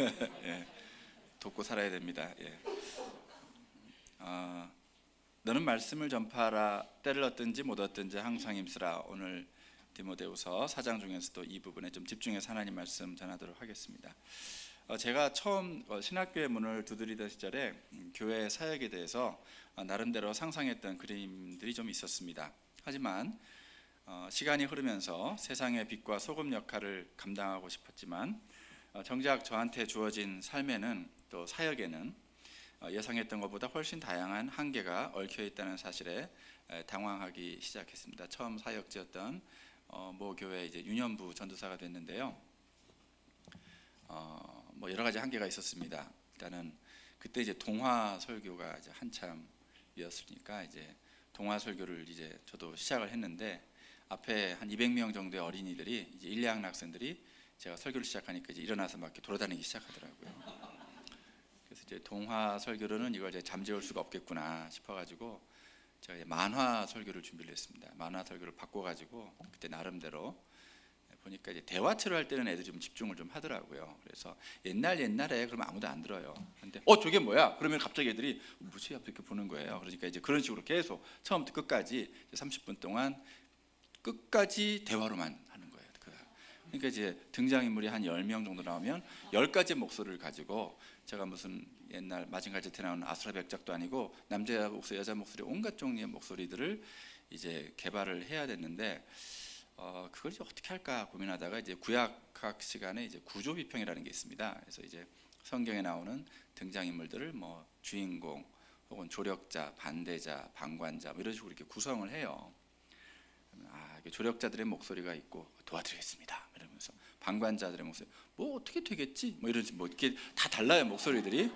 예, 돕고 살아야 됩니다. 예. 너는 말씀을 전파하라. 때를 얻든지 못 얻든지 항상 힘쓰라. 오늘 디모데후서 4장 중에서도 이 부분에 좀 집중해서 하나님 말씀 전하도록 하겠습니다. 제가 처음 신학교의 문을 두드리던 시절에 교회 사역에 대해서 나름대로 상상했던 그림들이 좀 있었습니다. 하지만 시간이 흐르면서 세상의 빛과 소금 역할을 감당하고 싶었지만 정작 저한테 주어진 삶에는 또 사역에는 예상했던 것보다 훨씬 다양한 한계가 얽혀 있다는 사실에 당황하기 시작했습니다. 처음 사역지였던 모 교회 이제 유년부 전도사가 됐는데요. 뭐 여러 가지 한계가 있었습니다. 일단은 그때 이제 동화 설교가 이제 한참이었으니까 이제 동화 설교를 이제 저도 시작을 했는데 앞에 한 200명 정도의 어린이들이 이제 1, 2학년 학생들이 제가 설교를 시작하니까 이제 일어나서 막 이렇게 돌아다니기 시작하더라고요. 그래서 이제 동화 설교로는 이걸 이제 잠재울 수가 없겠구나 싶어가지고 제가 이제 만화 설교를 준비를 했습니다. 만화 설교를 바꿔가지고 그때 나름대로 보니까 이제 대화체로 할 때는 애들이 좀 집중을 좀 하더라고요. 그래서 옛날에 그러면 아무도 안 들어요. 근데 저게 뭐야? 그러면 갑자기 애들이 뭐지? 이렇게 보는 거예요. 그러니까 이제 그런 식으로 계속 처음부터 끝까지 30분 동안 끝까지 대화로만 하는 거예요. 그러니까 이제 등장인물이 한 10명 정도 나오면 10가지 목소리를 가지고 제가 무슨 옛날 마징가제트에 나오는 아수라 백작도 아니고 남자 목소리, 여자 목소리, 온갖 종류의 목소리들을 이제 개발을 해야 됐는데 그걸 이제 어떻게 할까 고민하다가 이제 구약학 시간에 이제 구조 비평이라는 게 있습니다. 그래서 이제 성경에 나오는 등장인물들을 뭐 주인공 혹은 조력자, 반대자, 방관자 뭐 이런 식으로 이렇게 구성을 해요. 조력자들의 목소리가 있고 도와드리겠습니다 이러면서 방관자들의 목소리 뭐 어떻게 되겠지 뭐 이런 뭐 이렇게 다 달라요 목소리들이.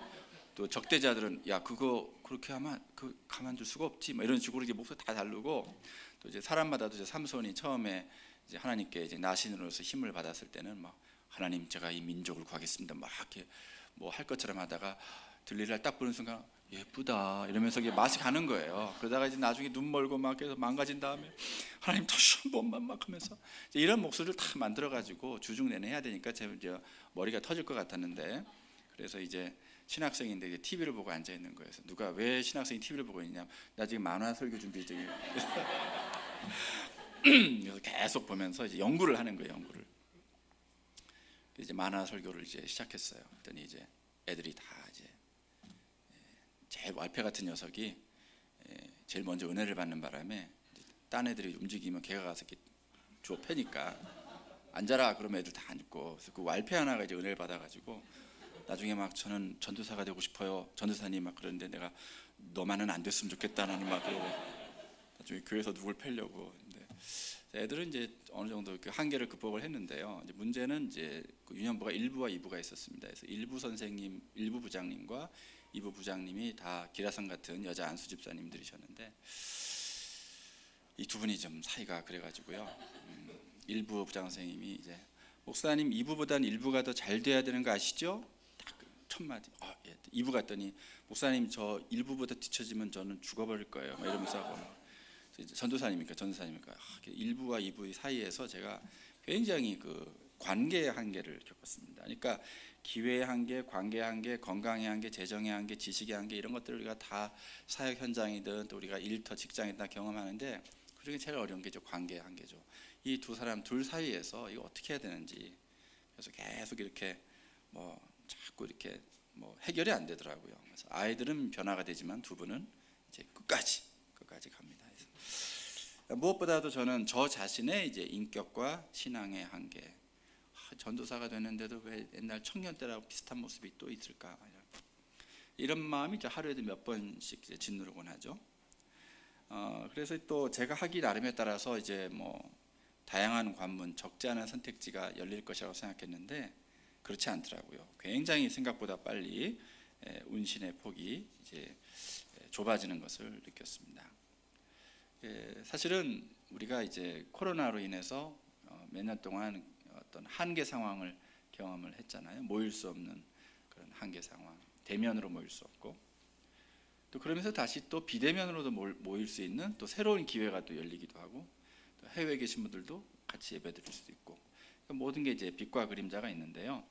또 적대자들은 야 그거 그렇게 하면 그 가만둘 수가 없지 뭐 이런 식으로 이게 목소리 다 다르고 또 이제 사람마다도 이제 삼손이 처음에 이제 하나님께 이제 나신으로서 힘을 받았을 때는 막 하나님 제가 이 민족을 구하겠습니다 막 이렇게 뭐 할 것처럼 하다가 들리를 딱 보는 순간 예쁘다 이러면서 이게 맛이 가는 거예요. 그러다가 이제 나중에 눈 멀고 막 계속 망가진 다음에 하나님 다시 한 번만 막 하면서 이런 목소리를 다 만들어 가지고 주중내내 해야 되니까 제 이제 머리가 터질 것 같았는데 그래서 이제 신학생인데 이제 TV를 보고 앉아 있는 거예요. 그래서 누가 왜 신학생이 TV를 보고 있냐? 나 지금 만화 설교 준비 중이에요. 그래서 계속 보면서 이제 연구를 하는 거예요. 연구를. 이제 만화 설교를 이제 시작했어요. 그랬더니 이제 애들이 다 이제 제일 왈패 같은 녀석이 제일 먼저 은혜를 받는 바람에 딴 애들이 움직이면 걔가 가서 이렇게 주워 패니까 앉아라 그러면 애들 다 앉고 그래서 그 왈패 하나가 이제 은혜를 받아가지고 나중에 막 저는 전도사가 되고 싶어요 전도사님 막 그러는데 내가 너만은 안 됐으면 좋겠다 나는 막 그러고 나중에 교회에서 누굴 패려고. 근데 애들은 이제 어느 정도 그 한계를 극복을 했는데요. 이제 문제는 이제 그 유년부가 1부와 2부가 있었습니다. 그래서 1부 선생님, 1부 부장님과 2부 부장님이 다 기라성 같은 여자 안수 집사님들이셨는데 이 두 분이 좀 사이가 그래가지고요. 1부 부장 선생님이 이제 목사님 2부보다는 1부가 더 잘 돼야 되는 거 아시죠? 딱 첫 마디. 예. 2부 갔더니 목사님 저 1부보다 뒤처지면 저는 죽어버릴 거예요. 막 이러면서 하고. 전도사님이니까 1부와 2부 사이에서 제가 굉장히 그 관계의 한계를 겪었습니다. 그러니까 기회의 한계, 관계의 한계, 건강의 한계, 재정의 한계, 지식의 한계 이런 것들을 우리가 다 사역 현장이든 또 우리가 일터 직장이든 다 경험하는데 그중에 제일 어려운 게 관계의 한계죠. 이 두 사람 둘 사이에서 이거 어떻게 해야 되는지 그래서 계속 이렇게 뭐 자꾸 이렇게 뭐 해결이 안 되더라고요. 그래서 아이들은 변화가 되지만 두 분은 이제 끝까지 갑니다. 무엇보다도 저는 저 자신의 이제 인격과 신앙의 한계. 전도사가 되는데도 왜 옛날 청년 때라고 비슷한 모습이 또 있을까? 이런 마음이 이제 하루에도 몇 번씩 이제 짓누르곤 하죠. 그래서 또 제가 하기 나름에 따라서 이제 뭐 다양한 관문, 적지 않은 선택지가 열릴 것이라고 생각했는데 그렇지 않더라고요. 굉장히 생각보다 빨리 운신의 폭이 이제 좁아지는 것을 느꼈습니다. 사실은 우리가 이제 코로나로 인해서 몇 년 동안 어떤 한계 상황을 경험을 했잖아요. 모일 수 없는 그런 한계 상황, 대면으로 모일 수 없고 또 그러면서 다시 또 비대면으로도 모일 수 있는 또 새로운 기회가 또 열리기도 하고 또 해외에 계신 분들도 같이 예배드릴 수도 있고 그러니까 모든 게 이제 빛과 그림자가 있는데요.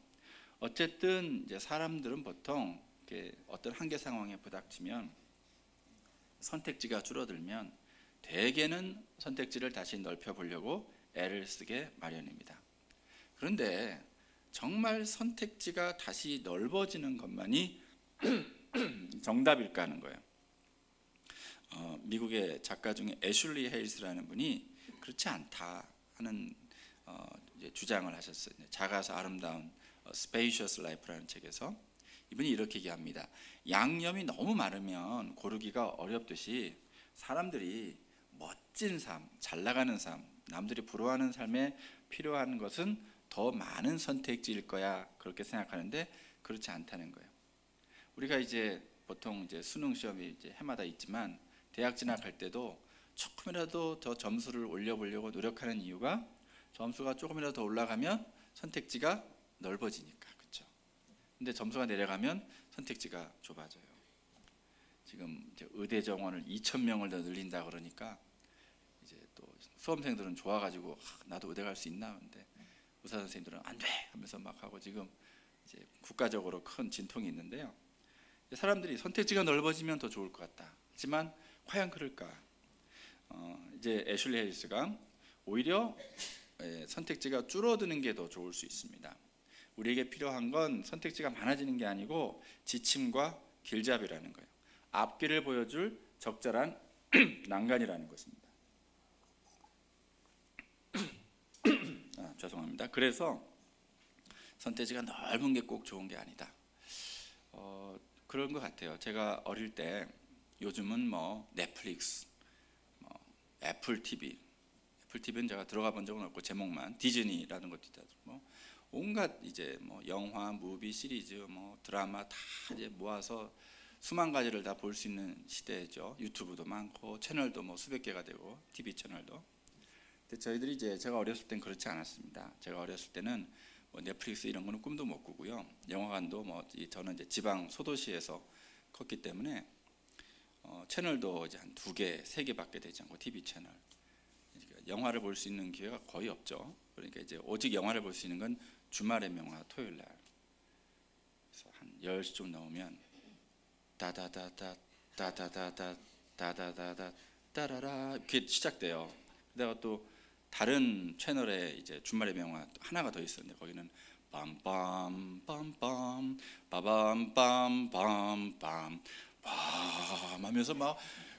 어쨌든 이제 사람들은 보통 이렇게 어떤 한계 상황에 부닥치면 선택지가 줄어들면 대개는 선택지를 다시 넓혀 보려고 애를 쓰게 마련입니다. 그런데 정말 선택지가 다시 넓어지는 것만이 정답일까 하는 거예요. 미국의 작가 중에 애슐리 헤이스라는 분이 그렇지 않다 하는 이제 주장을 하셨어요. 작아서 아름다운 Spacious Life라는 책에서 이분이 이렇게 얘기합니다. 양념이 너무 많으면 고르기가 어렵듯이 사람들이 멋진 삶, 잘 나가는 삶, 남들이 부러워하는 삶에 필요한 것은 더 많은 선택지일 거야 그렇게 생각하는데 그렇지 않다는 거예요. 우리가 이제 보통 이제 수능 시험이 이제 해마다 있지만 대학 진학할 때도 조금이라도 더 점수를 올려보려고 노력하는 이유가 점수가 조금이라도 더 올라가면 선택지가 넓어지니까, 그렇죠? 근데 점수가 내려가면 선택지가 좁아져요. 지금 이제 의대 정원을 2,000명을 더 늘린다 그러니까 이제 또 수험생들은 좋아가지고 나도 의대 갈 수 있나? 근데 의사 선생님들은 안 돼 하면서 막 하고 지금 이제 국가적으로 큰 진통이 있는데요. 사람들이 선택지가 넓어지면 더 좋을 것 같다. 하지만 과연 그럴까? 이제 애슐리 헤이스가 오히려 선택지가 줄어드는 게 더 좋을 수 있습니다. 우리에게 필요한 건 선택지가 많아지는 게 아니고 지침과 길잡이라는 거예요. 앞길을 보여줄 적절한 난간이라는 것입니다. 죄송합니다. 그래서 선택지가 넓은 게 꼭 좋은 게 아니다. 그런 것 같아요. 제가 어릴 때 요즘은 뭐 넷플릭스, 애플 TV는 제가 들어가 본 적은 없고 제목만 디즈니라는 것도 있다. 뭐 온갖 이제 뭐 영화, 무비, 시리즈, 뭐 드라마 다 이제 모아서 수만 가지를 다 볼 수 있는 시대죠. 유튜브도 많고 채널도 뭐 수백 개가 되고 TV 채널도. 근데 저희들이 이제 제가 어렸을 땐 그렇지 않았습니다. 제가 어렸을 때는 뭐 넷플릭스 이런 거는 꿈도 못 꾸고요. 영화관도 뭐 저는 이제 지방 소도시에서 컸기 때문에 채널도 이제 한 2개, 3개밖에 되지 않고 TV 채널. 그러니까 영화를 볼 수 있는 기회가 거의 없죠. 그러니까 이제 오직 영화를 볼 수 있는 건 주말의 명화 토요일 날. 그래서 한 10시쯤 넘으면 다다다다 다다다다 다다다다 따라라 이렇게 시작돼요. 그다가 또 다른 채널에 이제 주말의 명화 하나가 더 있었는데 거기는 빰빰 빰빰 빠밤 빰빰 빰 하면서 막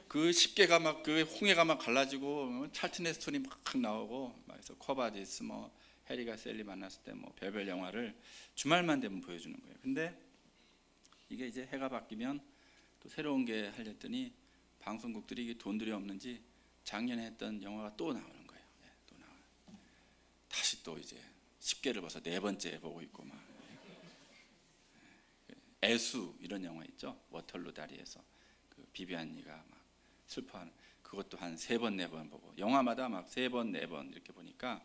그 십계가 막 그 홍해가 막 갈라지고 찰튼 헤스턴이 막 나오고 막 그래서 커바디스 뭐 해리가 셀리 만났을 때 뭐 별별 영화를 주말만 되면 보여주는 거예요. 근데 이게 이제 해가 바뀌면 또 새로운 게 하려더니 방송국들이 이게 돈들이 없는지 작년에 했던 영화가 또 나오는 거예요. 또 나와요. 다시 또 이제 10개를 벌써 4번째 보고 있고 막 애수 이런 영화 있죠. 워털루 다리에서 그 비비안이가 막 슬퍼하는 그것도 한 3번 4번 보고 영화마다 막 3번 4번 이렇게 보니까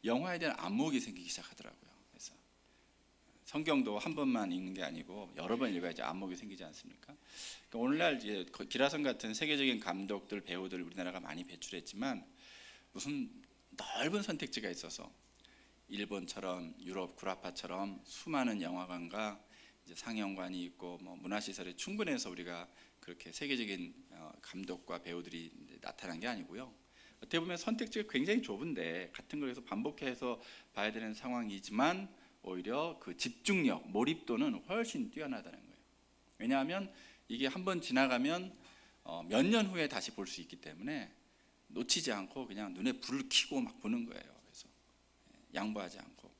영화에 대한 안목이 생기기 시작하더라고요. 그래서 성경도 한 번만 읽는 게 아니고 여러 번 읽어야지 안목이 생기지 않습니까? 그러니까 오늘날 이제 기라성 같은 세계적인 감독들 배우들 우리나라가 많이 배출했지만 무슨 넓은 선택지가 있어서 일본처럼 유럽 구라파처럼 수많은 영화관과 이제 상영관이 있고 뭐 문화시설이 충분해서 우리가 그렇게 세계적인 감독과 배우들이 나타난 게 아니고요. 어떻게 보면 선택지가 굉장히 좁은데 같은 걸 해서 반복해서 봐야 되는 상황이지만 오히려 그 집중력, 몰입도는 훨씬 뛰어나다는 거예요. 왜냐하면 이게 한번 지나가면 몇 년 후에 다시 볼 수 있기 때문에 놓치지 않고 그냥 눈에 불을 켜고 막 보는 거예요. 그래서 양보하지 않고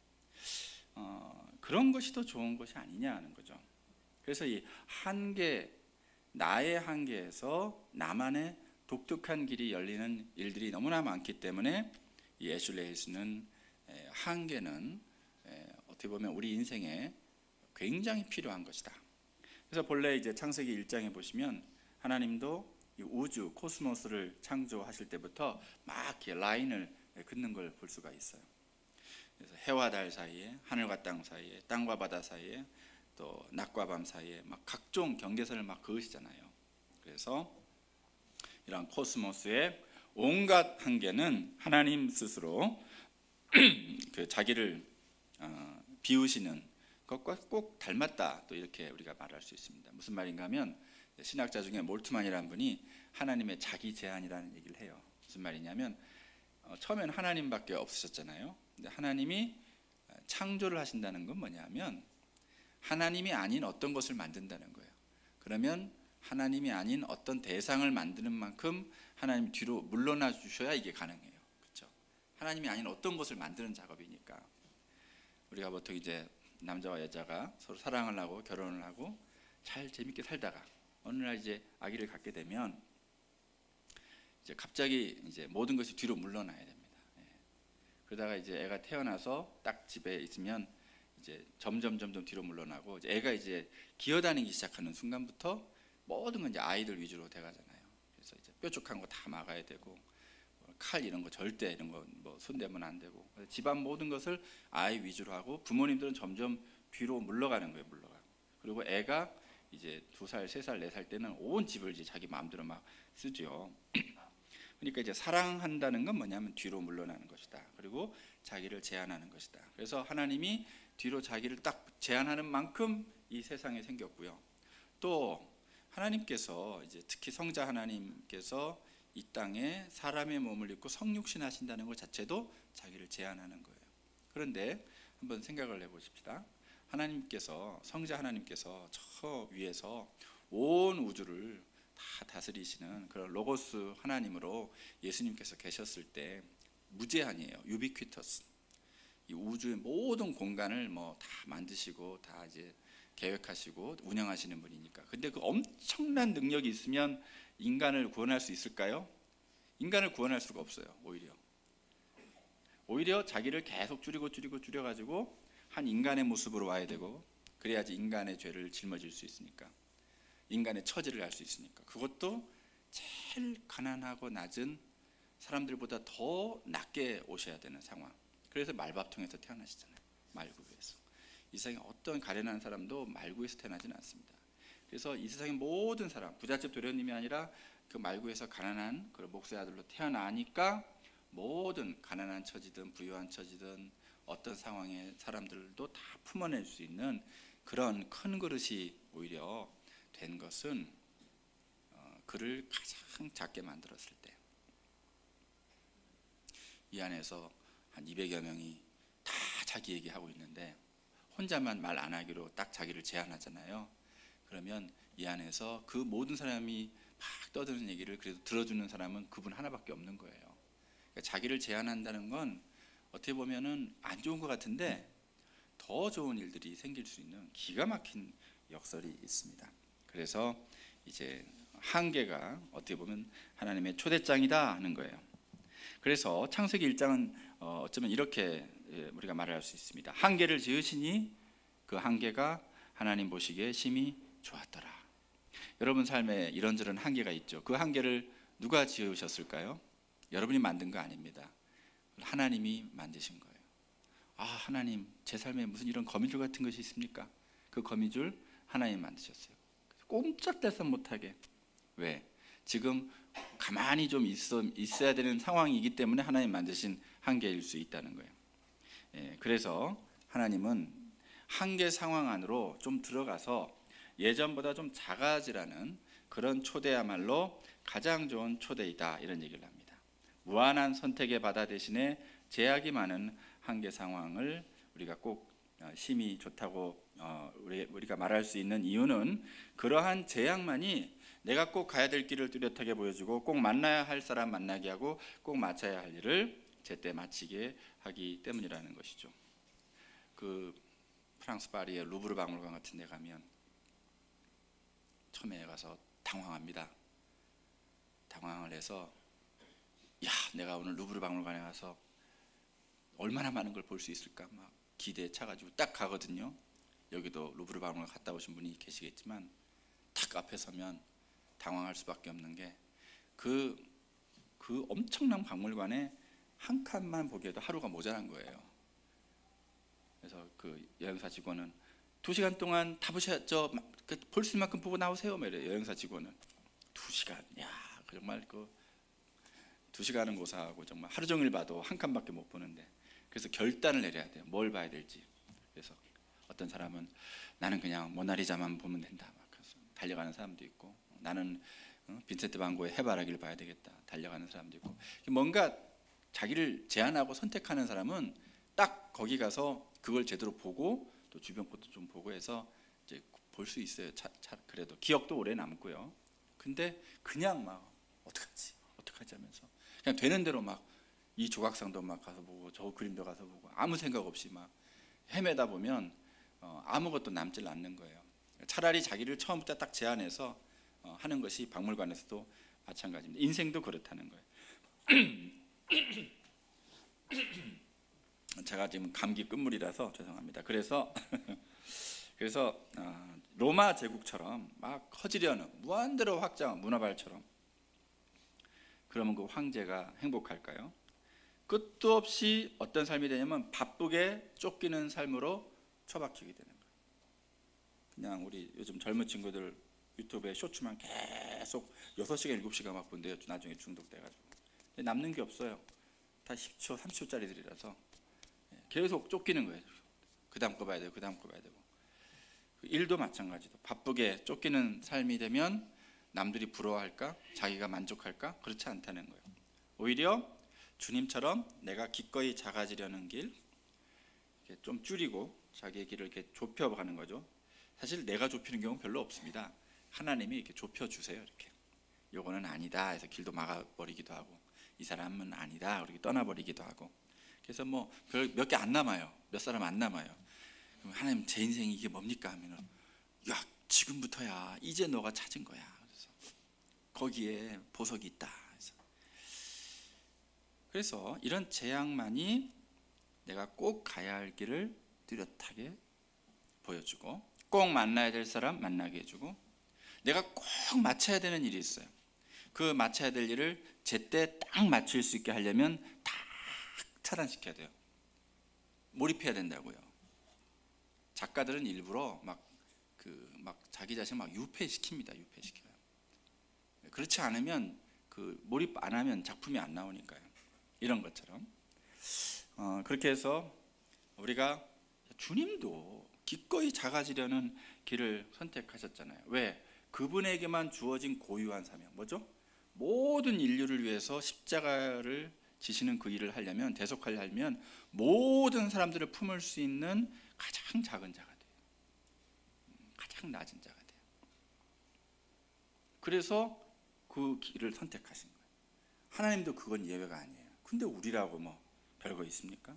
그런 것이 더 좋은 것이 아니냐 하는 거죠. 그래서 이 한계, 나의 한계에서 나만의 독특한 길이 열리는 일들이 너무나 많기 때문에 이 애슐리 헤이스는 한계는 어떻게 보면 우리 인생에 굉장히 필요한 것이다. 그래서 본래 이제 창세기 1장에 보시면 하나님도 이 우주 코스모스를 창조하실 때부터 막 이렇게 라인을 긋는 걸 볼 수가 있어요. 그래서 해와 달 사이에, 하늘과 땅 사이에, 땅과 바다 사이에, 또 낮과 밤 사이에 막 각종 경계선을 막 그으시잖아요. 그래서 이런 코스모스의 온갖 한계는 하나님 스스로 그 자기를 비우시는 그것과 꼭 닮았다, 또 이렇게 우리가 말할 수 있습니다. 무슨 말인가 하면 신학자 중에 몰트만이라는 분이 하나님의 자기 제한이라는 얘기를 해요. 무슨 말이냐면 처음에는 하나님밖에 없으셨잖아요. 근데 하나님이 창조를 하신다는 건 뭐냐면 하나님이 아닌 어떤 것을 만든다는 거예요. 그러면 하나님이 아닌 어떤 대상을 만드는 만큼 하나님 뒤로 물러나 주셔야 이게 가능해요. 그렇죠? 하나님이 아닌 어떤 것을 만드는 작업이니까. 우리가 보통 이제 남자와 여자가 서로 사랑을 하고 결혼을 하고 잘 재밌게 살다가 어느 날 이제 아기를 갖게 되면 이제 갑자기 이제 모든 것이 뒤로 물러나야 됩니다. 그러다가 이제 애가 태어나서 딱 집에 있으면 이제 점점 뒤로 물러나고 이제 애가 이제 기어다니기 시작하는 순간부터 모든 건 이제 아이들 위주로 돼가잖아요. 그래서 이제 뾰족한 거 다 막아야 되고 칼 이런 거 절대 이런 거 뭐 손대면 안 되고 집안 모든 것을 아이 위주로 하고 부모님들은 점점 뒤로 물러가는 거예요. 물러가고 그리고 애가 이제 2살, 3살, 4살 때는 온 집을 이제 자기 마음대로 막 쓰죠. 그러니까 이제 사랑한다는 건 뭐냐면 뒤로 물러나는 것이다. 그리고 자기를 제한하는 것이다. 그래서 하나님이 뒤로 자기를 딱 제한하는 만큼 이 세상에 생겼고요. 또 하나님께서 이제 특히 성자 하나님께서 이 땅에 사람의 몸을 입고 성육신 하신다는 것 자체도 자기를 제한하는 거예요. 그런데 한번 생각을 해보십시다. 하나님께서 성자 하나님께서 저 위에서 온 우주를 다 다스리시는 그런 로고스 하나님으로 예수님께서 계셨을 때 무제한이에요. 유비퀴터스. 이 우주의 모든 공간을 뭐 다 만드시고 다 이제 계획하시고 운영하시는 분이니까. 근데 그 엄청난 능력이 있으면 인간을 구원할 수 있을까요? 인간을 구원할 수가 없어요. 오히려 자기를 계속 줄여가지고 한 인간의 모습으로 와야 되고 그래야지 인간의 죄를 짊어질 수 있으니까, 인간의 처지를 알 수 있으니까. 그것도 제일 가난하고 낮은 사람들보다 더 낮게 오셔야 되는 상황. 그래서 말밥통에서 태어나시잖아요. 말구에서. 이 세상에 어떤 가련한 사람도 말구에서 태어나지는 않습니다. 그래서 이 세상의 모든 사람, 부잣집 도련님이 아니라 그 말구에서 가난한 그런 목사의 아들로 태어나니까 모든 가난한 처지든 부유한 처지든 어떤 상황의 사람들도 다 품어낼 수 있는 그런 큰 그릇이 오히려 된 것은 그를 가장 작게 만들었을 때. 이 안에서 한 200여 명이 다 자기 얘기하고 있는데 혼자만 말 안 하기로 딱 자기를 제한하잖아요. 그러면 이 안에서 그 모든 사람이 막 떠드는 얘기를 그래도 들어주는 사람은 그분 하나밖에 없는 거예요. 그러니까 자기를 제한한다는 건 어떻게 보면은 안 좋은 것 같은데 더 좋은 일들이 생길 수 있는 기가 막힌 역설이 있습니다. 그래서 이제 한계가 어떻게 보면 하나님의 초대장이다 하는 거예요. 그래서 창세기 1장은 어쩌면 이렇게 우리가 말할 수 있습니다. 한계를 지으시니 그 한계가 하나님 보시기에 심히 좋았더라. 여러분 삶에 이런저런 한계가 있죠. 그 한계를 누가 지으셨을까요? 여러분이 만든 거 아닙니다. 하나님이 만드신 거예요. 아, 하나님, 제 삶에 무슨 이런 거미줄 같은 것이 있습니까? 그 거미줄 하나님 만드셨어요. 꼼짝달싹 못하게. 왜? 지금 가만히 좀 있어야 되는 상황이기 때문에 하나님 만드신 한계일 수 있다는 거예요. 그래서 하나님은 한계 상황 안으로 좀 들어가서 예전보다 좀 작아지라는 그런 초대야말로 가장 좋은 초대이다, 이런 얘기를 합니다. 무한한 선택의 바다 대신에 제약이 많은 한계 상황을 우리가 꼭 심히 좋다고 우리가 말할 수 있는 이유는 그러한 제약만이 내가 꼭 가야 될 길을 뚜렷하게 보여주고 꼭 만나야 할 사람 만나게 하고 꼭 마쳐야 할 일을 제때 마치게 하기 때문이라는 것이죠. 그 프랑스 파리의 루브르 박물관 같은 데 가면 처음에 가서 당황합니다. 당황을 해서 야, 내가 오늘 루브르 박물관에 가서 얼마나 많은 걸 볼 수 있을까 막 기대에 차가지고 딱 가거든요. 여기도 루브르 박물관 갔다 오신 분이 계시겠지만 딱 앞에 서면 당황할 수밖에 없는 게 그 엄청난 박물관에 한 칸만 보기에도 하루가 모자란 거예요. 그래서 그 여행사 직원은 2시간 동안 다 보셨죠? 볼 수 있는 만큼 보고 나오세요. 이래요. 여행사 직원은 2시간, 야 정말 그 2시간은 고사하고 정말 하루 종일 봐도 한 칸밖에 못 보는데, 그래서 결단을 내려야 돼요. 뭘 봐야 될지. 그래서 어떤 사람은 나는 그냥 모나리자만 보면 된다 막 그래서 달려가는 사람도 있고, 나는 빈센트 반 고의 해바라기를 봐야 되겠다 달려가는 사람도 있고, 뭔가 자기를 제한하고 선택하는 사람은 딱 거기 가서 그걸 제대로 보고 또 주변 것도 좀 보고 해서 이제 볼 수 있어요. 그래도 기억도 오래 남고요. 근데 그냥 막 어떡하지 하면서 그냥 되는 대로 막 이 조각상도 막 가서 보고 저 그림도 가서 보고 아무 생각 없이 막 헤매다 보면 아무것도 남질 않는 거예요. 차라리 자기를 처음부터 딱 제한해서 하는 것이 박물관에서도 마찬가지입니다. 인생도 그렇다는 거예요. 제가 지금 감기 끝물이라서 죄송합니다. 그래서 로마 제국처럼 막 커지려는 무한대로 확장한 문화발처럼, 그러면 그 황제가 행복할까요? 끝도 없이 어떤 삶이 되냐면 바쁘게 쫓기는 삶으로 처박히게 되는 거예요. 그냥 우리 요즘 젊은 친구들 유튜브에 쇼츠만 계속 6시간 7시간 막 본대요. 나중에 중독돼가지고 남는 게 없어요. 다 10초 30초짜리들이라서 계속 쫓기는 거예요. 그 다음 거 봐야 되고 그 다음 거 봐야 되고. 일도 마찬가지로 바쁘게 쫓기는 삶이 되면 남들이 부러워할까? 자기가 만족할까? 그렇지 않다는 거예요. 오히려 주님처럼 내가 기꺼이 작아지려는 길, 이렇게 좀 줄이고 자기의 길을 이렇게 좁혀가는 거죠. 사실 내가 좁히는 경우는 별로 없습니다. 하나님이 이렇게 좁혀주세요. 이렇게 요거는 아니다 해서 길도 막아버리기도 하고, 이 사람은 아니다 그렇게 떠나버리기도 하고. 그래서 뭐 몇 개 안 남아요. 몇 사람 안 남아요. 그럼 하나님 제 인생이 이게 뭡니까 하면은, 야 지금부터야 이제 너가 찾은 거야. 그래서 거기에 보석이 있다. 그래서 이런 재앙만이 내가 꼭 가야 할 길을 뚜렷하게 보여주고, 꼭 만나야 될 사람 만나게 해주고, 내가 꼭 마쳐야 되는 일이 있어요. 그 마쳐야 될 일을 제때 딱 맞출 수 있게 하려면 다 차단시켜야 돼요. 몰입해야 된다고요. 작가들은 일부러 막 자기 자신 막 유폐시킵니다. 유폐시켜요. 그렇지 않으면 몰입 안 하면 작품이 안 나오니까요. 이런 것처럼 그렇게 해서 우리가 주님도 기꺼이 작아지려는 길을 선택하셨잖아요. 왜? 그분에게만 주어진 고유한 사명, 뭐죠? 모든 인류를 위해서 십자가를 지시는 그 일을 하려면, 대속하려면 모든 사람들을 품을 수 있는 가장 작은 자가 돼요. 가장 낮은 자가 돼요. 그래서 그 길을 선택하신 거예요. 하나님도 그건 예외가 아니에요. 근데 우리라고 뭐 별거 있습니까?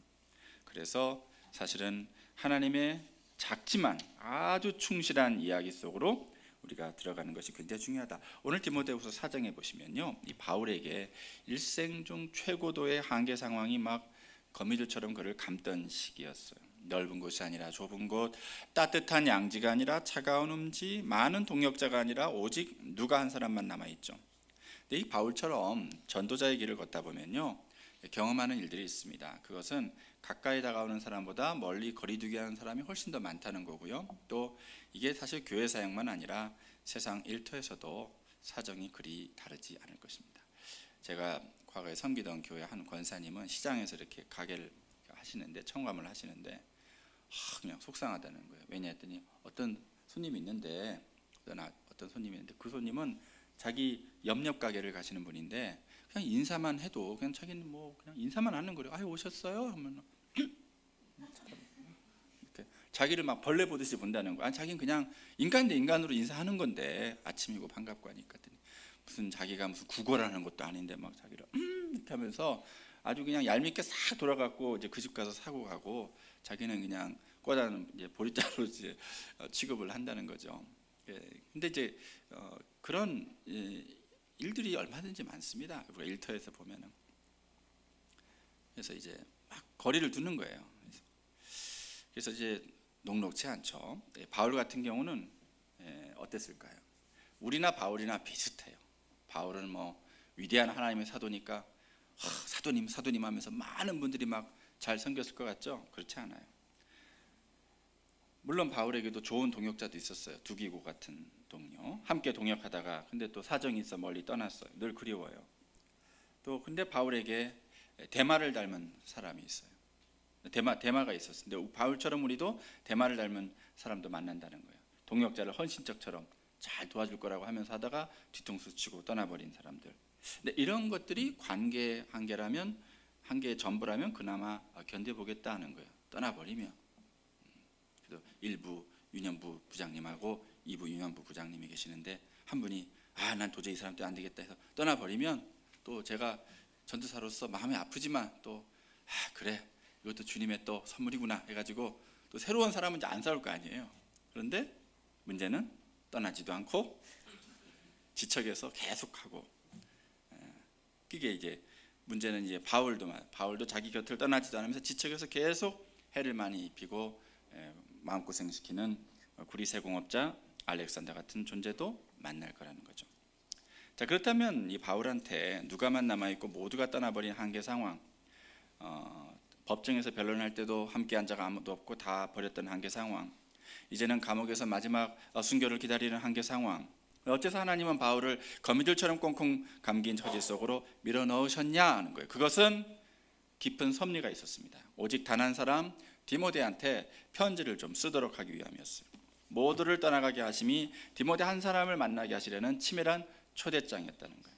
그래서 사실은 하나님의 작지만 아주 충실한 이야기 속으로 우리가 들어가는 것이 굉장히 중요하다. 오늘 디모데후서 4장에 보시면요, 이 바울에게 일생 중 최고도의 한계 상황이 막 거미줄처럼 그를 감던 시기였어요. 넓은 곳이 아니라 좁은 곳, 따뜻한 양지가 아니라 차가운 음지, 많은 동역자가 아니라 오직 누가 한 사람만 남아있죠. 근데 이 바울처럼 전도자의 길을 걷다 보면요, 경험하는 일들이 있습니다. 그것은 가까이 다가오는 사람보다 멀리 거리두기 하는 사람이 훨씬 더 많다는 거고요. 또 이게 사실 교회 사역만 아니라 세상 일터에서도 사정이 그리 다르지 않을 것입니다. 제가 과거에 섬기던 교회 한 권사님은 시장에서 이렇게 가게를 하시는데, 청감을 하시는데 그냥 속상하다는 거예요. 왜냐 했더니 어떤 손님이 있는데 그 손님은 자기 옆 가게를 가시는 분인데 그냥 인사만 해도 그냥 자기는 뭐 그냥 인사만 하는 거래요. 아유 오셨어요? 하면 이렇게 자기를 막 벌레 보듯이 본다는 거야. 자기는 그냥 인간 대 인간으로 인사하는 건데 아침이고 반갑고 하니까 무슨 자기가 무슨 구걸하는 것도 아닌데 막 자기를 이렇게 하면서 아주 그냥 얄밉게 싹 돌아가고 이제 그 집 가서 사고 가고, 자기는 그냥 꽂아는 이제 보리자루 이제 취급을 한다는 거죠. 근데 이제 그런 일들이 얼마든지 많습니다. 우리가 일터에서 보면은. 그래서 이제 막 거리를 두는 거예요. 그래서 이제 녹록지 않죠. 바울 같은 경우는 어땠을까요? 우리나 바울이나 비슷해요. 바울은 뭐 위대한 하나님의 사도니까 사도님 하면서 많은 분들이 막 잘 섬겼을 것 같죠? 그렇지 않아요. 물론 바울에게도 좋은 동역자도 있었어요. 두기고 같은 동료. 함께 동역하다가 근데 또 사정이 있어 멀리 떠났어요. 늘 그리워요. 또 근데 바울에게 대마를 닮은 사람이 있어요. 대마가 있었어요. 근데 바울처럼 우리도 대마를 닮은 사람도 만난다는 거예요. 동역자를 헌신적처럼 잘 도와줄 거라고 하면서 하다가 뒤통수 치고 떠나버린 사람들. 근데 이런 것들이 관계 한계라면, 한계의 전부라면 그나마 견뎌보겠다 하는 거예요. 떠나버리면. 그래도 1부 유년부 부장님하고 2부 유년부 부장님이 계시는데, 한 분이 난 도저히 이 사람 때문에 안 되겠다 해서 떠나버리면, 또 제가 전도사로서 마음이 아프지만 또 그래, 이것도 주님의 또 선물이구나 해가지고 또 새로운 사람은 이제 안 싸울 거 아니에요. 그런데 문제는 떠나지도 않고 지척에서 계속하고, 그게 이제 문제는 이제 바울도 자기 곁을 떠나지도 않으면서 지척에서 계속 해를 많이 입히고 마음고생시키는 구리세공업자 알렉산더 같은 존재도 만날 거라는 거죠. 자, 그렇다면 이 바울한테 누가만 남아있고 모두가 떠나버린 한계 상황, 법정에서 변론할 때도 함께 한 자가 아무도 없고 다 버렸던 한계 상황, 이제는 감옥에서 마지막 순교를 기다리는 한계 상황, 어째서 하나님은 바울을 거미들처럼 꽁꽁 감긴 처지 속으로 밀어넣으셨냐 하는 거예요. 그것은 깊은 섭리가 있었습니다. 오직 단 한 사람 디모데한테 편지를 좀 쓰도록 하기 위함이었어요. 모두를 떠나가게 하심이 디모데 한 사람을 만나게 하시려는 치밀한 초대장이었다는 거예요.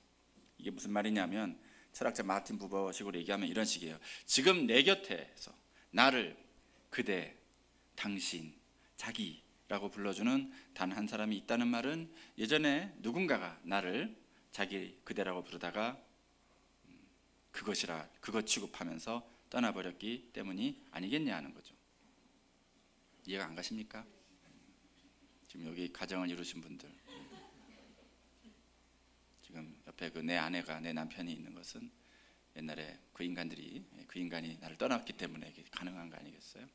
이게 무슨 말이냐면, 철학자 마틴 부버식으로 얘기하면 이런 식이에요. 지금 내 곁에서 나를 그대, 당신, 자기라고 불러주는 단 한 사람이 있다는 말은, 예전에 누군가가 나를 자기, 그대라고 부르다가 그것 취급하면서 떠나버렸기 때문이 아니겠냐 하는 거죠. 이해가 안 가십니까? 지금 여기 가정을 이루신 분들, 지금 옆에 내 아내가, 내 남편이 있는 것은 옛날에 그 인간이 나를 떠났기 때문에 이게 가능한 거 아니겠어요?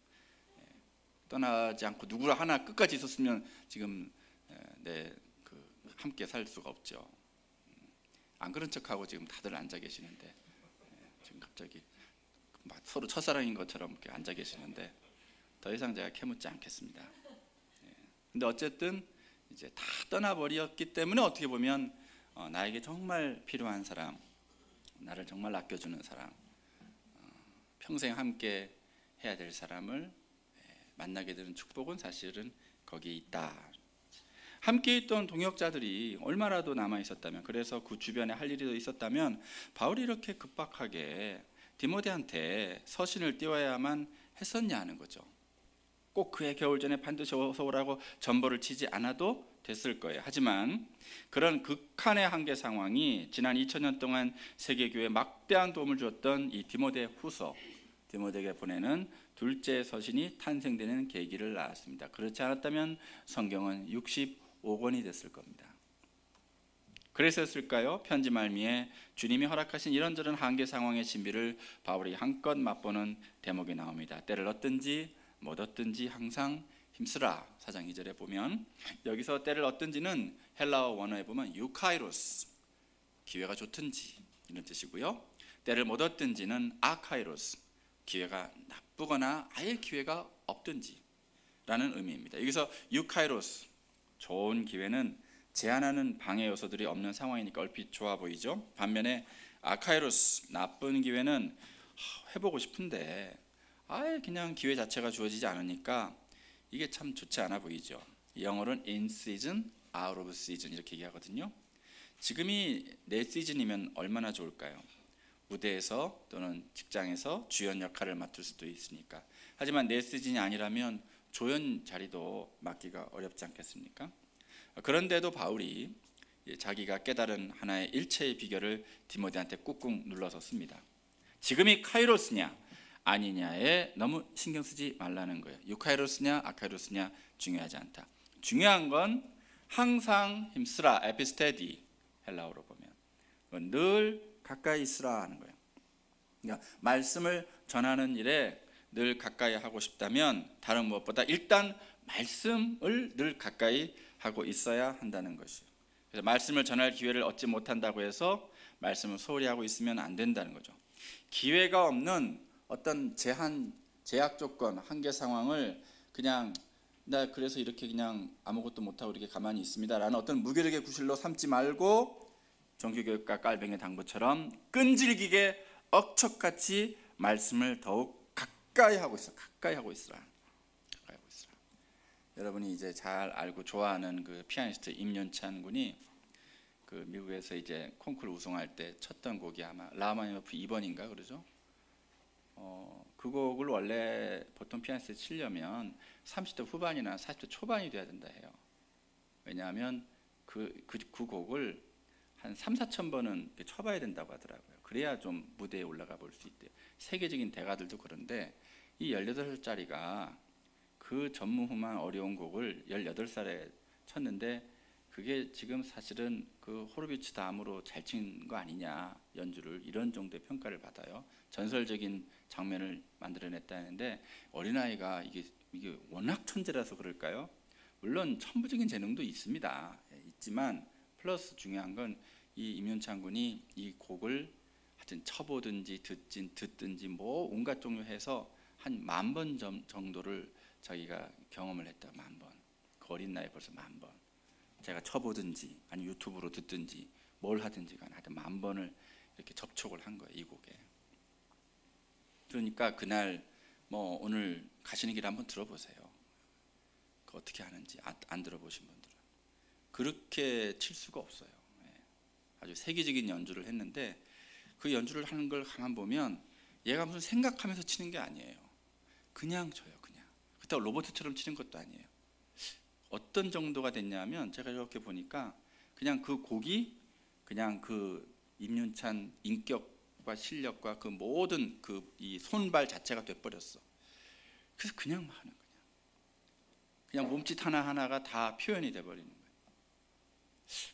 떠나지 않고 누구라 하나 끝까지 있었으면 지금 함께 살 수가 없죠. 안 그런 척하고 지금 다들 앉아 계시는데, 지금 갑자기 막 서로 첫사랑인 것처럼 이렇게 앉아 계시는데, 더 이상 제가 캐묻지 않겠습니다. 근데 어쨌든 이제 다 떠나버렸기 때문에 어떻게 보면 나에게 정말 필요한 사람, 나를 정말 아껴주는 사람, 평생 함께 해야 될 사람을 만나게 되는 축복은 사실은 거기에 있다. 함께 있던 동역자들이 얼마라도 남아 있었다면, 그래서 그 주변에 할 일이 더 있었다면, 바울이 이렇게 급박하게 디모데한테 서신을 띄워야만 했었냐 하는 거죠. 꼭 그해 겨울 전에 반드시 어서 오라고 전보를 치지 않아도 됐을 거예요. 하지만 그런 극한의 한계 상황이 지난 2000년 동안 세계교회에 막대한 도움을 주었던 이 디모데에게 보내는 둘째 서신이 탄생되는 계기를 낳았습니다. 그렇지 않았다면 성경은 65권이 됐을 겁니다. 그랬었을까요? 편지 말미에 주님이 허락하신 이런저런 한계 상황의 신비를 바울이 한껏 맛보는 대목이 나옵니다. 때를 얻든지 못 얻든지 항상 힘쓰라. 4장 2절에 보면, 여기서 때를 얻든지는 헬라어 원어에 보면 유카이로스, 기회가 좋든지 이런 뜻이고요. 때를 못 얻든지는 아카이로스, 기회가 나쁘거나 아예 기회가 없든지 라는 의미입니다. 여기서 유카이로스, 좋은 기회는 제한하는 방해 요소들이 없는 상황이니까 얼핏 좋아 보이죠. 반면에 아카이로스, 나쁜 기회는 해보고 싶은데 아예 그냥 기회 자체가 주어지지 않으니까 이게 참 좋지 않아 보이죠. 영어로는 in season, out of season 이렇게 얘기하거든요. 지금이 내 시즌이면 얼마나 좋을까요? 무대에서 또는 직장에서 주연 역할을 맡을 수도 있으니까. 하지만 내 시즌이 아니라면 조연 자리도 맡기가 어렵지 않겠습니까? 그런데도 바울이 자기가 깨달은 하나의 일체의 비결을 디모데한테 꾹꾹 눌러서 씁니다. 지금이 카이로스냐 아니냐에 너무 신경 쓰지 말라는 거예요. 유카이로스냐 아카이로스냐 중요하지 않다. 중요한 건 항상 힘쓰라, 에피스테디, 헬라어로 보면 늘 가까이 있으라 하는 거예요. 그러니까 말씀을 전하는 일에 늘 가까이 하고 싶다면 다른 무엇보다 일단 말씀을 늘 가까이 하고 있어야 한다는 것이에요. 그래서 말씀을 전할 기회를 얻지 못한다고 해서 말씀을 소홀히 하고 있으면 안 된다는 거죠. 기회가 없는 어떤 제약 조건, 한계 상황을 그냥 나 그래서 이렇게 그냥 아무것도 못하고 이렇게 가만히 있습니다라는 어떤 무기력의 구실로 삼지 말고, 종교교육과 깔뱅이 당부처럼 끈질기게 억척같이 말씀을 더욱 가까이 하고 있어. 가까이 하고 있으라. 가까이 하고 있으라. 여러분이 이제 잘 알고 좋아하는 그 피아니스트 임윤찬 군이 그 미국에서 이제 콩쿠르 우승할 때 쳤던 곡이 아마 라흐마니노프 2번인가 그러죠. 그 곡을 원래 보통 피아니스트 치려면 30대 후반이나 40대 초반이 돼야 된다 해요. 왜냐하면 그 곡을 한 3, 4천 번은 쳐봐야 된다고 하더라고요. 그래야 좀 무대에 올라가 볼 수 있대요. 세계적인 대가들도 그런데 이 18살짜리가 그 전무후무한 어려운 곡을 18살에 쳤는데 그게 지금 사실은 그 호로비츠 다음으로 잘 친 거 아니냐, 연주를, 이런 정도의 평가를 받아요. 전설적인 장면을 만들어냈다는데 어린아이가 이게 워낙 천재라서 그럴까요? 물론 천부적인 재능도 있습니다. 있지만 플러스 중요한 건 이 임윤찬 군이 이 곡을 하여튼 쳐보든지 듣든지 뭐 온갖 종류 해서 한 10,000번 정도를 자기가 경험을 했다. 10,000번. 그 어린 나이에 벌써 10,000번. 제가 쳐보든지 아니 유튜브로 듣든지 뭘 하든지 간에 하여튼 10,000번을 이렇게 접촉을 한 거예요, 이 곡에. 그러니까 그날 뭐 오늘 가시는 길에 한번 들어보세요. 그 어떻게 하는지 안 들어보신 분들은 그렇게 칠 수가 없어요. 아주 세계적인 연주를 했는데 그 연주를 하는 걸 가만 보면 얘가 무슨 생각하면서 치는 게 아니에요. 그냥 쳐요. 그냥. 그렇다고 로버트처럼 치는 것도 아니에요. 어떤 정도가 됐냐면 제가 이렇게 보니까 그냥 그 곡이 그냥 그 임윤찬 인격과 실력과 그 모든 그 이 손발 자체가 돼버렸어. 그래서 그냥 하는 거야. 그냥 몸짓 하나하나가 다 표현이 돼버리는 거예요.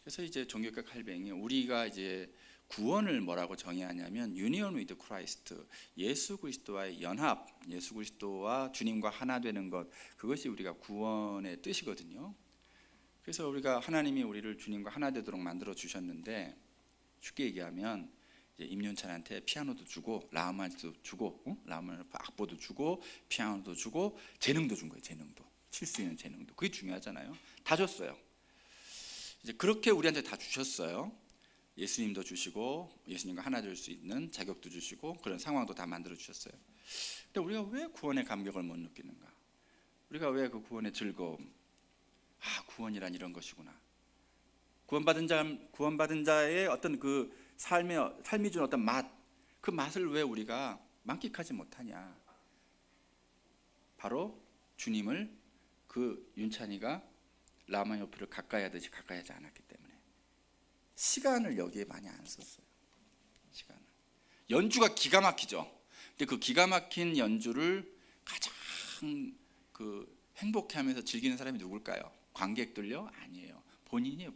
그래서 이제 종교과 칼뱅이 우리가 이제 구원을 뭐라고 정의하냐면 유니온 위드 크라이스트, 예수 그리스도와의 연합, 예수 그리스도와 주님과 하나 되는 것, 그것이 우리가 구원의 뜻이거든요. 그래서 우리가 하나님이 우리를 주님과 하나 되도록 만들어 주셨는데 쉽게 얘기하면 이제 임윤찬한테 피아노도 주고 라흐마니노프도 주고 라흐마니노프 악보도 주고 피아노도 주고 재능도 준 거예요. 재능도 칠 수 있는 재능도. 그게 중요하잖아요. 다 줬어요. 이제 그렇게 우리한테 다 주셨어요. 예수님도 주시고 예수님과 하나 될 수 있는 자격도 주시고 그런 상황도 다 만들어 주셨어요. 근데 우리가 왜 구원의 감격을 못 느끼는가? 우리가 왜 그 구원의 즐거움, 구원이란 이런 것이구나. 구원받은 자의 어떤 그 삶이 준 어떤 맛, 그 맛을 왜 우리가 만끽하지 못하냐? 바로 주님을 그 윤찬이가 라흐마니노프를 가까이 하듯이 가까이 하지 않았기 때문에 시간을 여기에 많이 안 썼어요. 시간을. 연주가 기가 막히죠. 근데 그 기가 막힌 연주를 가장 그 행복해하면서 즐기는 사람이 누굴까요? 관객들요? 아니에요. 본인이에요.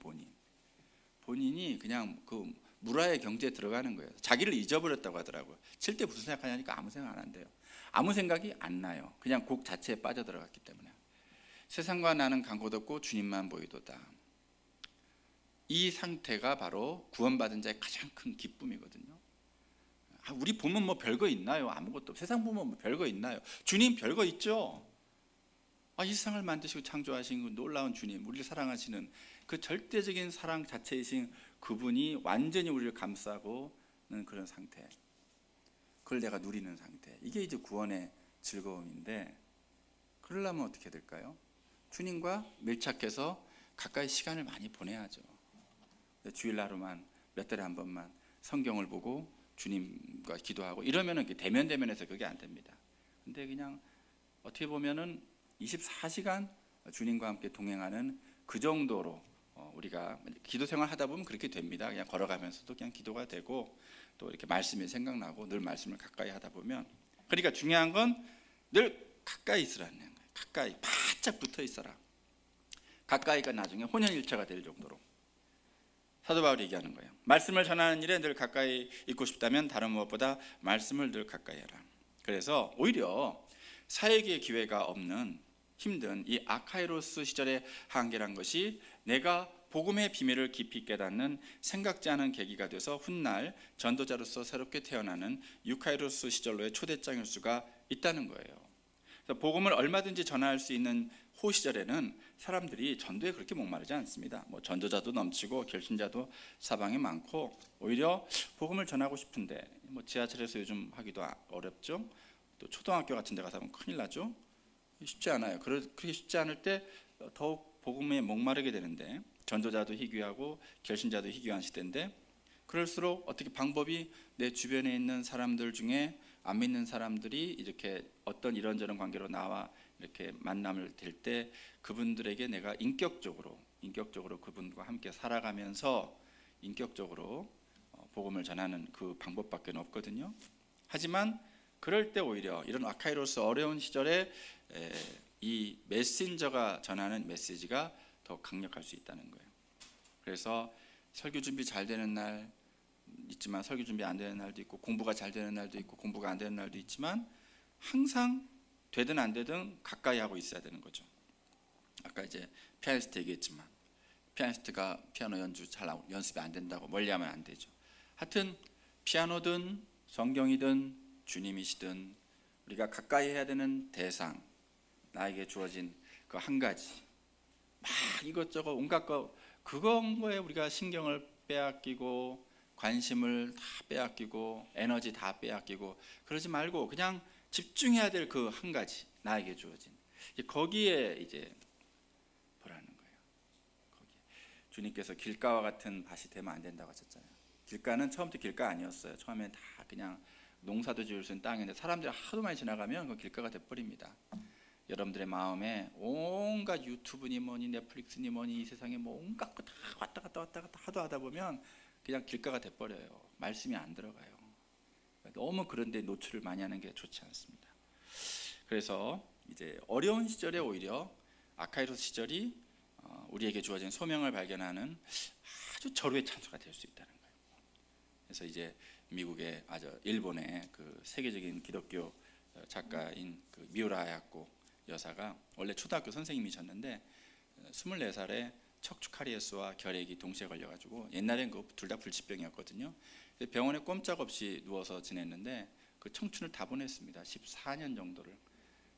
본인이 그냥 그 무라의 경지에 들어가는 거예요. 자기를 잊어버렸다고 하더라고요. 칠 때 무슨 생각하냐니까 아무 생각 안 한대요. 아무 생각이 안 나요. 그냥 곡 자체에 빠져들어갔기 때문에. 세상과 나는 간곳 없고 주님만 보이도다. 이 상태가 바로 구원받은 자의 가장 큰 기쁨이거든요. 우리 보면 뭐 별거 있나요? 아무것도. 세상 보면 뭐 별거 있나요? 주님 별거 있죠. 이 세상을 만드시고 창조하신 그 놀라운 주님, 우리를 사랑하시는 그 절대적인 사랑 자체이신 그분이 완전히 우리를 감싸고는 그런 상태. 그걸 내가 누리는 상태. 이게 이제 구원의 즐거움인데 그러려면 어떻게 될까요? 주님과 밀착해서 가까이 시간을 많이 보내야죠. 주일하루만 몇 달에 한 번만 성경을 보고 주님과 기도하고 이러면은 대면에서 그게 안 됩니다. 근데 그냥 어떻게 보면은 24시간 주님과 함께 동행하는 그 정도로 우리가 기도 생활 하다 보면 그렇게 됩니다. 그냥 걸어가면서도 그냥 기도가 되고 또 이렇게 말씀이 생각나고 늘 말씀을 가까이 하다 보면, 그러니까 중요한 건 늘 가까이 있으라는 거예요. 가까이 바짝 붙어 있어라. 가까이가 나중에 혼연일체가 될 정도로. 사도 바울이 얘기하는 거예요. 말씀을 전하는 일에 늘 가까이 있고 싶다면 다른 무엇보다 말씀을 늘 가까이 해라. 그래서 오히려 사역의 기회가 없는 힘든 이 아카이로스 시절의 한계란 것이 내가 복음의 비밀을 깊이 깨닫는 생각지 않은 계기가 돼서 훗날 전도자로서 새롭게 태어나는 유카이로스 시절로의 초대장일 수가 있다는 거예요. 그래서 복음을 얼마든지 전할 수 있는 호 시절에는 사람들이 전도에 그렇게 목마르지 않습니다. 뭐 전도자도 넘치고 결신자도 사방에 많고 오히려 복음을 전하고 싶은데 뭐 지하철에서 요즘 하기도 어렵죠. 또 초등학교 같은 데 가서 하면 큰일 나죠. 쉽지 않아요. 그렇게 쉽지 않을 때 더욱 복음에 목마르게 되는데, 전도자도 희귀하고 결신자도 희귀한 시대인데, 그럴수록 어떻게 방법이 내 주변에 있는 사람들 중에 안 믿는 사람들이 이렇게 어떤 이런저런 관계로 나와 이렇게 만남을 될 때 그분들에게 내가 인격적으로 그분과 함께 살아가면서 인격적으로 복음을 전하는 그 방법밖에 없거든요. 하지만 그럴 때 오히려 이런 아카이로스 어려운 시절에 이 메신저가 전하는 메시지가 더 강력할 수 있다는 거예요. 그래서 설교 준비 잘 되는 날 있지만 설교 준비 안 되는 날도 있고, 공부가 잘 되는 날도 있고 공부가 안 되는 날도 있지만, 항상 되든 안 되든 가까이 하고 있어야 되는 거죠. 아까 이제 피아니스트 얘기했지만, 피아니스트가 피아노 연주 잘 연습이 안 된다고 멀리하면 안 되죠. 하여튼 피아노든 성경이든 주님이시든 우리가 가까이 해야 되는 대상, 나에게 주어진 그 한 가지, 막 이것저것 온갖 그건 거에 우리가 신경을 빼앗기고 관심을 다 빼앗기고 에너지 다 빼앗기고 그러지 말고 그냥 집중해야 될 그 한 가지, 나에게 주어진 거기에 이제 보라는 거예요. 거기에. 주님께서 길가와 같은 밭이 되면 안 된다고 하셨잖아요. 길가는 처음부터 길가 아니었어요. 처음엔 다 그냥 농사도 지을 수 있는 땅인데 사람들이 하도 많이 지나가면 그 길가가 돼버립니다. 여러분들의 마음에 온갖 유튜브니 뭐니 넷플릭스니 뭐니 이 세상에 뭐 온갖 거 다 왔다 갔다 하도 하다 보면 그냥 길가가 돼버려요. 말씀이 안 들어가요. 너무 그런데 노출을 많이 하는 게 좋지 않습니다. 그래서 이제 어려운 시절에 오히려 아카이로스 시절이 우리에게 주어진 소명을 발견하는 아주 절호의 찬스가 될 수 있다는 거예요. 그래서 이제 미국의 일본의 그 세계적인 기독교 작가인 그 미우라 하야코 여사가 원래 초등학교 선생님이셨는데 24살에 척추 카리에스와 결핵이 동시에 걸려가지고, 옛날엔 그 둘 다 불치병이었거든요. 병원에 꼼짝없이 누워서 지냈는데 그 청춘을 다 보냈습니다. 14년 정도를,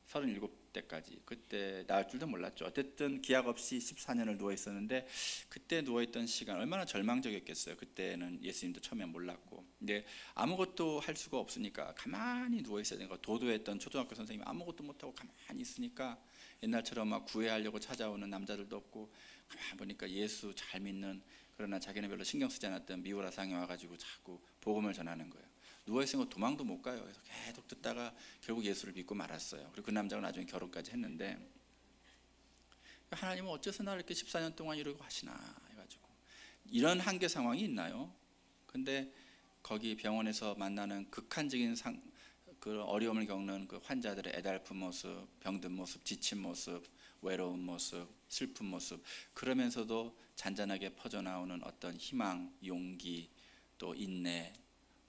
37대까지. 그때 나을 줄도 몰랐죠. 어쨌든 기약 없이 14년을 누워 있었는데, 그때 누워 있던 시간 얼마나 절망적이었겠어요. 그때는 예수님도 처음에 몰랐고. 근데 아무것도 할 수가 없으니까 가만히 누워 있어야 되는 거. 도도했던 초등학교 선생님이 아무것도 못하고 가만히 있으니까 옛날처럼 막 구애하려고 찾아오는 남자들도 없고, 가만히 보니까 예수 잘 믿는, 그러나 자기는 별로 신경 쓰지 않았던 미우라 상이 와가지고 자꾸 복음을 전하는 거예요. 누워있으면 도망도 못 가요. 그래서 계속 듣다가 결국 예수를 믿고 말았어요. 그리고 그 남자가 나중에 결혼까지 했는데, 하나님은 어째서 나를 이렇게 14년 동안 이러고 하시나 해가지고. 이런 한계 상황이 있나요? 근데 거기 병원에서 만나는 극한적인 그 어려움을 겪는 그 환자들의 애달픈 모습, 병든 모습, 지친 모습, 외로운 모습, 슬픈 모습, 그러면서도 잔잔하게 퍼져나오는 어떤 희망, 용기, 또 인내,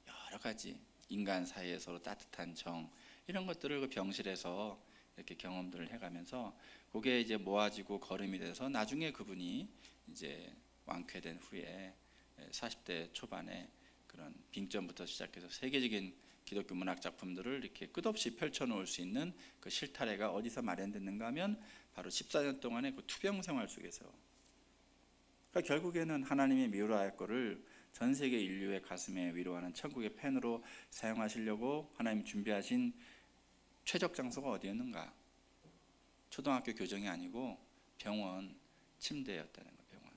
여러 가지 인간 사이에서 따뜻한 정, 이런 것들을 그 병실에서 이렇게 경험들을 해가면서 그게 이제 모아지고 걸음이 돼서 나중에 그분이 이제 완쾌된 후에 40대 초반에 그런 빙점부터 시작해서 세계적인 기독교 문학 작품들을 이렇게 끝없이 펼쳐놓을 수 있는 그 실타래가 어디서 마련됐는가 하면 바로 14년 동안의 그 투병 생활 속에서. 그러니까 결국에는 하나님의 미우라의 거를 전 세계 인류의 가슴에 위로하는 천국의 펜으로 사용하시려고 하나님 준비하신 최적 장소가 어디였는가? 초등학교 교정이 아니고 병원 침대였다는 거예요. 병원.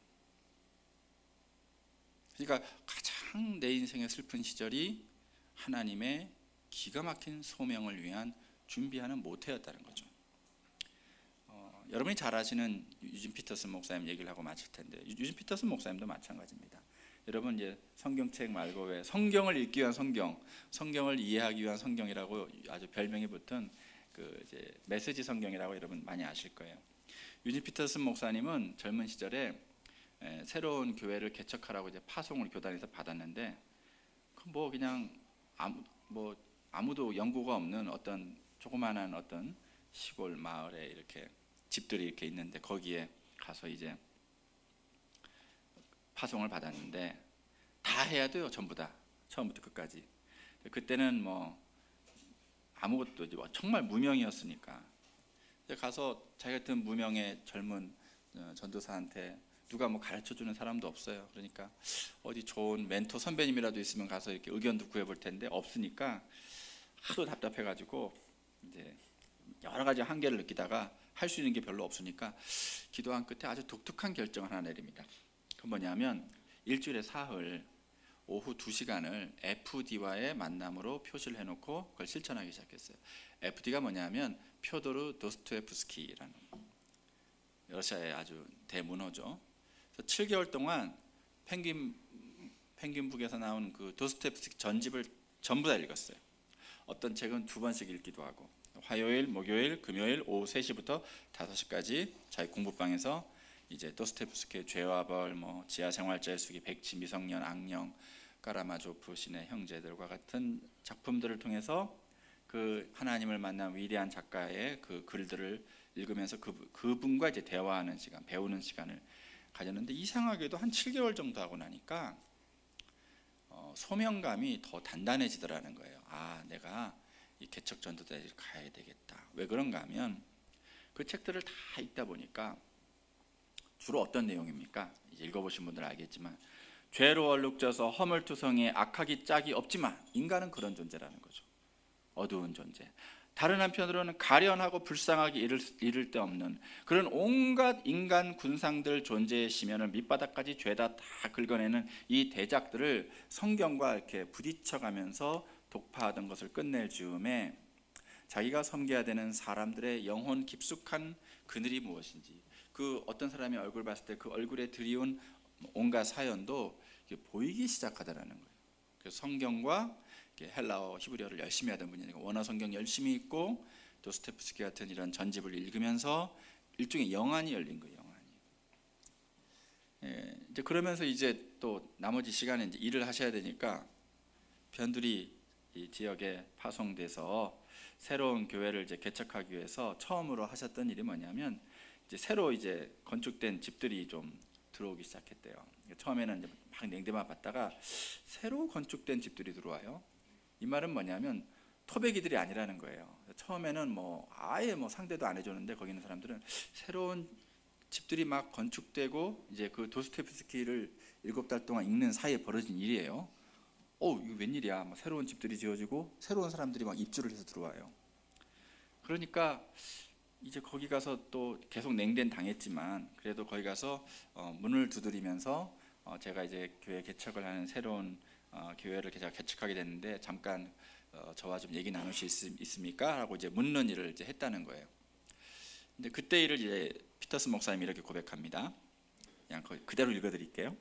그러니까 가장 내 인생의 슬픈 시절이 하나님의 기가 막힌 소명을 위한 준비하는 모태였다는 거죠. 여러분이 잘 아시는 유진 피터슨 목사님 얘기를 하고 마칠 텐데, 유진 피터슨 목사님도 마찬가지입니다. 여러분 이제 성경책 말고 왜 성경을 읽기 위한 성경, 성경을 이해하기 위한 성경이라고 아주 별명이 붙은 그 이제 메시지 성경이라고 여러분 많이 아실 거예요. 유진 피터슨 목사님은 젊은 시절에 새로운 교회를 개척하라고 이제 파송을 교단에서 받았는데, 뭐 그냥 아무도 연고가 없는 어떤 조그마한 어떤 시골 마을에 이렇게 집들이 이렇게 있는데 거기에 가서 이제 파송을 받았는데 다 해야 돼요. 전부 다 처음부터 끝까지. 그때는 뭐 아무것도 정말 무명이었으니까 가서 자기 같은 무명의 젊은 전도사한테 누가 뭐 가르쳐주는 사람도 없어요. 그러니까 어디 좋은 멘토 선배님이라도 있으면 가서 이렇게 의견도 구해볼 텐데 없으니까 하도 답답해가지고 이제 여러 가지 한계를 느끼다가 할 수 있는 게 별로 없으니까 기도한 끝에 아주 독특한 결정을 하나 내립니다. 그 뭐냐면 일주일에 사흘 오후 2시간을 FD와의 만남으로 표시를 해놓고 그걸 실천하기 시작했어요. FD가 뭐냐면 표도르 도스토옙스키라는 러시아의 아주 대문호죠. 그래서 7개월 동안 펭귄북에서 나온 그 도스토옙스키 전집을 전부 다 읽었어요. 어떤 책은 2번씩 읽기도 하고 화요일, 목요일, 금요일 오후 3시부터 5시까지 자기 공부방에서 이제 도스토옙스키의 죄와 벌, 뭐 지하생활자의 수기, 백치, 미성년, 악령, 까라마조프 신의 형제들과 같은 작품들을 통해서 그 하나님을 만난 위대한 작가의 그 글들을 읽으면서 그분과 이제 대화하는 시간, 배우는 시간을 가졌는데 이상하게도 한 7개월 정도 하고 나니까 소명감이 더 단단해지더라는 거예요. 아, 내가 이 개척 전도대를 가야 되겠다. 왜 그런가 하면 그 책들을 다 읽다 보니까 주로 어떤 내용입니까? 읽어보신 분들 알겠지만 죄로 얼룩져서 허물투성이에 악하기 짝이 없지만 인간은 그런 존재라는 거죠. 어두운 존재. 다른 한편으로는 가련하고 불쌍하기 이를 데 없는 그런 온갖 인간 군상들 존재의 심연을 밑바닥까지 죄다 다 긁어내는 이 대작들을 성경과 이렇게 부딪혀가면서 독파하던 것을 끝낼 즈음에 자기가 섬겨야 되는 사람들의 영혼 깊숙한 그늘이 무엇인지, 그 어떤 사람의 얼굴 봤을 때 그 얼굴에 드리운 온갖 사연도 보이기 시작하더라는 거예요. 그래서 성경과 헬라어, 히브리어를 열심히 하던 분이니까 원어 성경 열심히 읽고 도스토옙스키 같은 이런 전집을 읽으면서 일종의 영안이 열린 거예요. 영안이. 이제 그러면서 이제 또 나머지 시간에 이제 일을 하셔야 되니까 변두리 이 지역에 파송돼서 새로운 교회를 이제 개척하기 위해서 처음으로 하셨던 일이 뭐냐면 이제 새로 이제 건축된 집들이 좀 들어오기 시작했대요. 처음에는 이제 막 냉대만 받다가 새로 건축된 집들이 들어와요. 이 말은 뭐냐면 토백이들이 아니라는 거예요. 처음에는 뭐 아예 뭐 상대도 안 해줬는데 거기 있는 사람들은 새로운 집들이 막 건축되고 이제 그 도스토옙스키를 7달 동안 읽는 사이에 벌어진 일이에요. 이거 웬일이야? 뭐 새로운 집들이 지어지고 새로운 사람들이 막 입주를 해서 들어와요. 그러니까 이제 거기 가서 또 계속 냉대는 당했지만 그래도 거기 가서 문을 두드리면서 제가 이제 교회 개척을 하는 새로운 교회를 제가 개척하게 됐는데 잠깐 저와 좀 얘기 나누실 수 있습니까? 라고 이제 묻는 일을 이제 했다는 거예요. 근데 그때 일을 이제 피터스 목사님이 이렇게 고백합니다. 그냥 그대로 읽어드릴게요.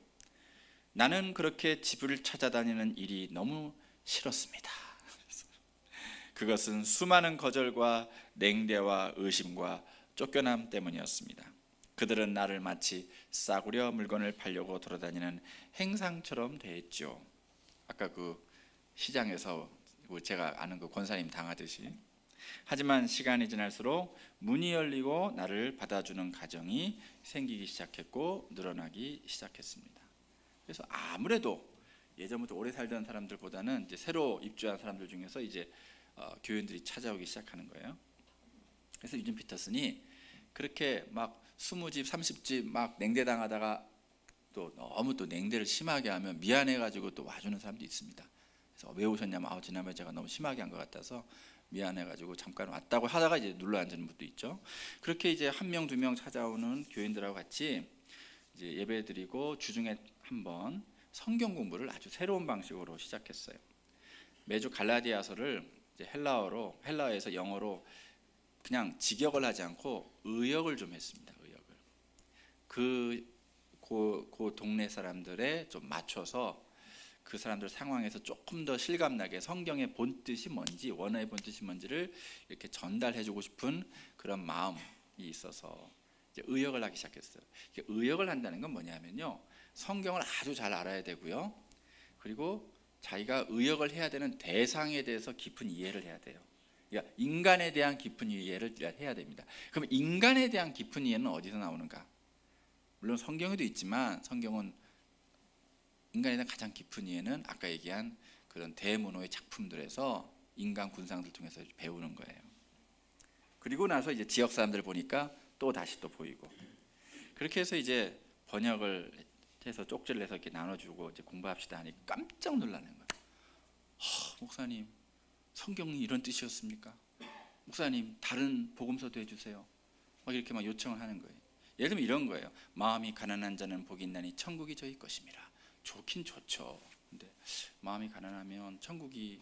나는 그렇게 집을 찾아다니는 일이 너무 싫었습니다. 그것은 수많은 거절과 냉대와 의심과 쫓겨남 때문이었습니다. 그들은 나를 마치 싸구려 물건을 팔려고 돌아다니는 행상처럼 대했죠. 아까 그 시장에서 제가 아는 그 권사님 당하듯이. 하지만 시간이 지날수록 문이 열리고 나를 받아주는 가정이 생기기 시작했고 늘어나기 시작했습니다. 그래서 아무래도 예전부터 오래 살던 사람들보다는 이제 새로 입주한 사람들 중에서 이제 교인들이 찾아오기 시작하는 거예요. 그래서 유진 피터슨이 그렇게 막 20집, 30집 막 냉대당하다가 또 너무 또 냉대를 심하게 하면 미안해가지고 또 와주는 사람도 있습니다. 그래서 왜 오셨냐면 지난번에 제가 너무 심하게 한 것 같아서 미안해가지고 잠깐 왔다고 하다가 이제 눌러 앉는 분도 있죠. 그렇게 이제 1명, 2명 찾아오는 교인들하고 같이 이제 예배드리고 주중에 한번 성경 공부를 아주 새로운 방식으로 시작했어요. 매주 갈라디아서를 이제 헬라어에서 영어로 그냥 직역을 하지 않고 의역을 좀 했습니다. 의역을 그 동네 사람들에 좀 맞춰서 그 사람들 상황에서 조금 더 실감나게 성경의 본뜻이 뭔지, 원어의 본뜻이 뭔지를 이렇게 전달해주고 싶은 그런 마음이 있어서 이제 의역을 하기 시작했어요. 의역을 한다는 건 뭐냐면요, 성경을 아주 잘 알아야 되고요, 그리고 자기가 의역을 해야 되는 대상에 대해서 깊은 이해를 해야 돼요. 그러니까 인간에 대한 깊은 이해를 해야 됩니다. 그럼 인간에 대한 깊은 이해는 어디서 나오는가? 물론 성경에도 있지만 성경은 인간에 대한 가장 깊은 이해는 아까 얘기한 그런 대문호의 작품들에서 인간 군상들 통해서 배우는 거예요. 그리고 나서 이제 지역 사람들 보니까 또 다시 또 보이고, 그렇게 해서 이제 번역을 해서 쪽지를 내서 이렇게 나눠주고 이제 공부합시다 하니 깜짝 놀라는 거예요. 목사님, 성경이 이런 뜻이었습니까? 목사님 다른 복음서도 해주세요. 막 이렇게 막 요청을 하는 거예요. 예를 들면 이런 거예요. 마음이 가난한 자는 복이 있나니 천국이 저희 것임이라. 좋긴 좋죠. 근데 마음이 가난하면 천국이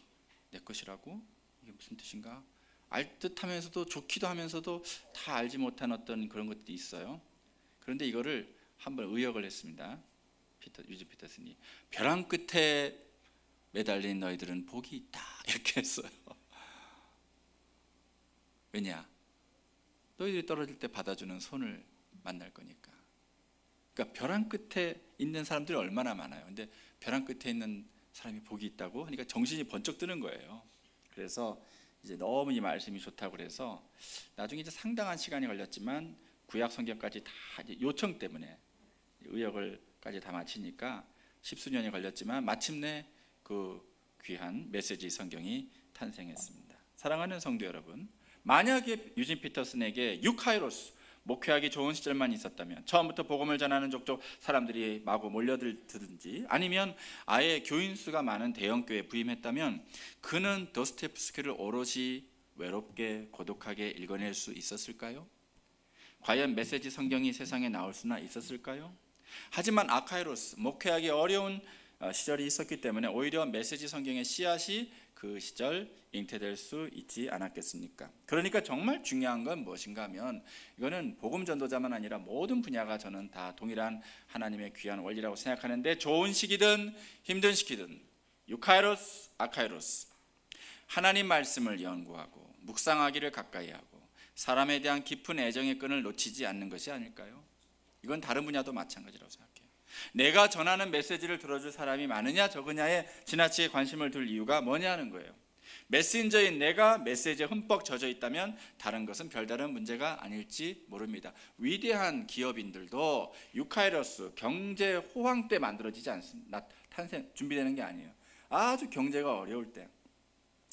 내 것이라고? 이게 무슨 뜻인가? 알 듯하면서도 좋기도 하면서도 다 알지 못한 어떤 그런 것들이 있어요. 그런데 이거를 한번 의역을 했습니다. 유진 피터슨이 벼랑 끝에 매달린 너희들은 복이 있다 이렇게 했어요. 왜냐? 너희들이 떨어질 때 받아주는 손을 만날 거니까. 그러니까 벼랑 끝에 있는 사람들이 얼마나 많아요. 근데 벼랑 끝에 있는 사람이 복이 있다고 하니까 정신이 번쩍 드는 거예요. 그래서 이제 너무 이 말씀이 좋다고 그래서 나중에 이제 상당한 시간이 걸렸지만 구약 성경까지 다 요청 때문에 의역을까지 다 마치니까 십수년이 걸렸지만 마침내 그 귀한 메시지 성경이 탄생했습니다. 사랑하는 성도 여러분, 만약에 유진 피터슨에게 유카이로스 목회하기 좋은 시절만 있었다면, 처음부터 복음을 전하는 족족 사람들이 마구 몰려들든지 아니면 아예 교인 수가 많은 대형교회에 부임했다면 그는 도스토옙스키를 오롯이 외롭게 고독하게 읽어낼 수 있었을까요? 과연 메시지 성경이 세상에 나올 수나 있었을까요? 하지만 아카이로스, 목회하기 어려운 시절이 있었기 때문에 오히려 메시지 성경의 씨앗이 그 시절 잉태될 수 있지 않았겠습니까? 그러니까 정말 중요한 건 무엇인가 하면 이거는 복음 전도자만 아니라 모든 분야가 저는 다 동일한 하나님의 귀한 원리라고 생각하는데, 좋은 시기든 힘든 시기든 유카이로스, 아카이로스, 하나님 말씀을 연구하고 묵상하기를 가까이 하고 사람에 대한 깊은 애정의 끈을 놓치지 않는 것이 아닐까요? 이건 다른 분야도 마찬가지라고 생각해요. 내가 전하는 메시지를 들어줄 사람이 많으냐 적으냐에 지나치게 관심을 둘 이유가 뭐냐는 거예요. 메신저인 내가 메시지에 흠뻑 젖어 있다면 다른 것은 별다른 문제가 아닐지 모릅니다. 위대한 기업인들도 유카이로스, 경제 호황 때 만들어지지 않습니다. 탄생 준비되는 게 아니에요. 아주 경제가 어려울 때,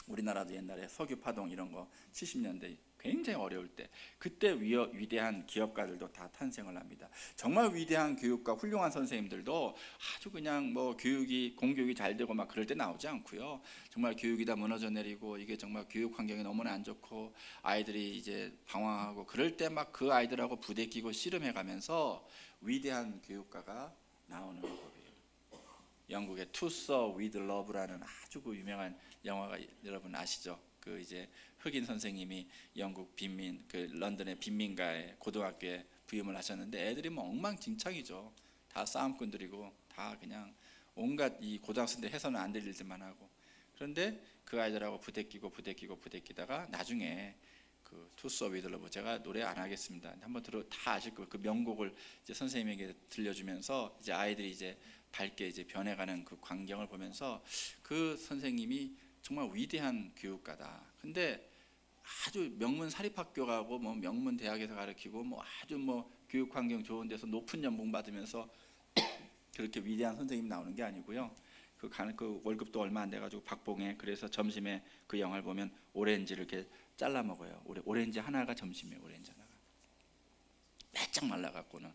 우리나라도 옛날에 석유 파동 이런 거 70년대 굉장히 어려울 때, 그때 위대한 기업가들도 다 탄생을 합니다. 정말 위대한 교육과 훌륭한 선생님들도 아주 그냥 뭐 공교육이 잘 되고 막 그럴 때 나오지 않고요. 정말 교육이 다 무너져 내리고 이게 정말 교육 환경이 너무나 안 좋고 아이들이 이제 방황하고 그럴 때 막 그 아이들하고 부대끼고 씨름해 가면서 위대한 교육가가 나오는 법이에요. 영국의 To Serve with Love라는 아주 그 유명한 영화가 여러분 아시죠? 그 이제 흑인 선생님이 영국 빈민, 그 런던의 빈민가의 고등학교에 부임을 하셨는데 애들이 뭐 엉망진창이죠. 다 싸움꾼들이고 다 그냥 온갖 이 고등학생들 해서는 안 될 일들만 하고, 그런데 그 아이들하고 부대끼다가 나중에 그 To Serve with Love, 제가 노래 안 하겠습니다. 한번 다 아실 거예요. 그 명곡을 이제 선생님에게 들려주면서 이제 아이들이 이제 밝게 이제 변해가는 그 광경을 보면서 그 선생님이 정말 위대한 교육가다. 근데 아주 명문 사립학교 가고 뭐 명문 대학에서 가르치고 뭐 아주 뭐 교육 환경 좋은 데서 높은 연봉 받으면서 그렇게 위대한 선생님 나오는 게 아니고요. 그 월급도 얼마 안 돼 가지고 박봉에, 그래서 점심에 그 영화를 보면 오렌지를 이렇게 잘라 먹어요. 오렌지 하나가 점심이에요. 오렌지 하나가 매짝 말라 갖고는.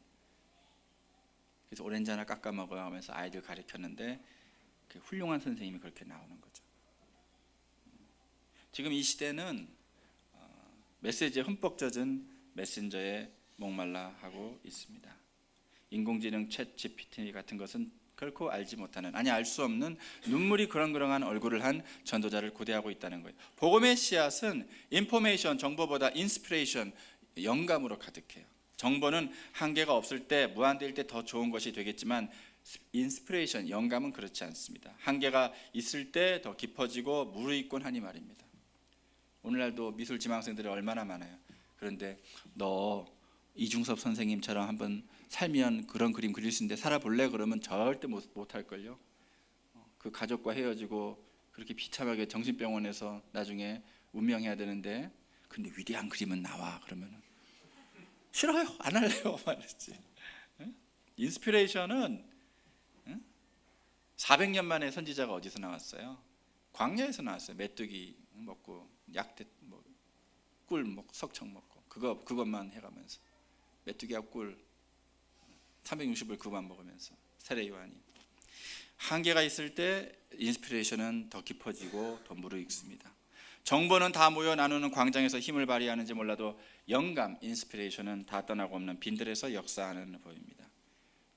그래서 오렌지 하나 깎아 먹어요 하면서 아이들 가르쳤는데 그 훌륭한 선생님이 그렇게 나오는 거죠. 지금 이 시대는 메시지에 흠뻑 젖은 메신저에 목말라 하고 있습니다. 인공지능 챗 GPT 같은 것은 결코 알지 못하는, 아니 알 수 없는 눈물이 그렁그렁한 얼굴을 한 전도자를 고대하고 있다는 거예요. 복음의 씨앗은 인포메이션, 정보보다 인스피레이션, 영감으로 가득해요. 정보는 한계가 없을 때, 무한대일 때 더 좋은 것이 되겠지만 인스피레이션, 영감은 그렇지 않습니다. 한계가 있을 때 더 깊어지고 무르익곤 하니 말입니다. 오늘날도 미술 지망생들이 얼마나 많아요. 그런데 너 이중섭 선생님처럼 한번 살면 그런 그림 그릴 수 있는데 살아볼래? 그러면 절대 못할걸요. 그 가족과 헤어지고 그렇게 비참하게 정신병원에서 나중에 운명해야 되는데, 근데 위대한 그림은 나와 그러면 싫어요, 안 할래요 말했지. 인스피레이션은 400년 만에 선지자가 어디서 나왔어요? 광야에서 나왔어요. 메뚜기 먹고 약대 꿀 먹고 석청 먹고 그것만 해가면서 메뚜기하고 꿀 360을 그것만 먹으면서 세례 요한이. 한계가 있을 때 인스피레이션은 더 깊어지고 더 무르익습니다. 정보는 다 모여 나누는 광장에서 힘을 발휘하는지 몰라도 영감, 인스피레이션은 다 떠나고 없는 빈들에서 역사하는 법입니다.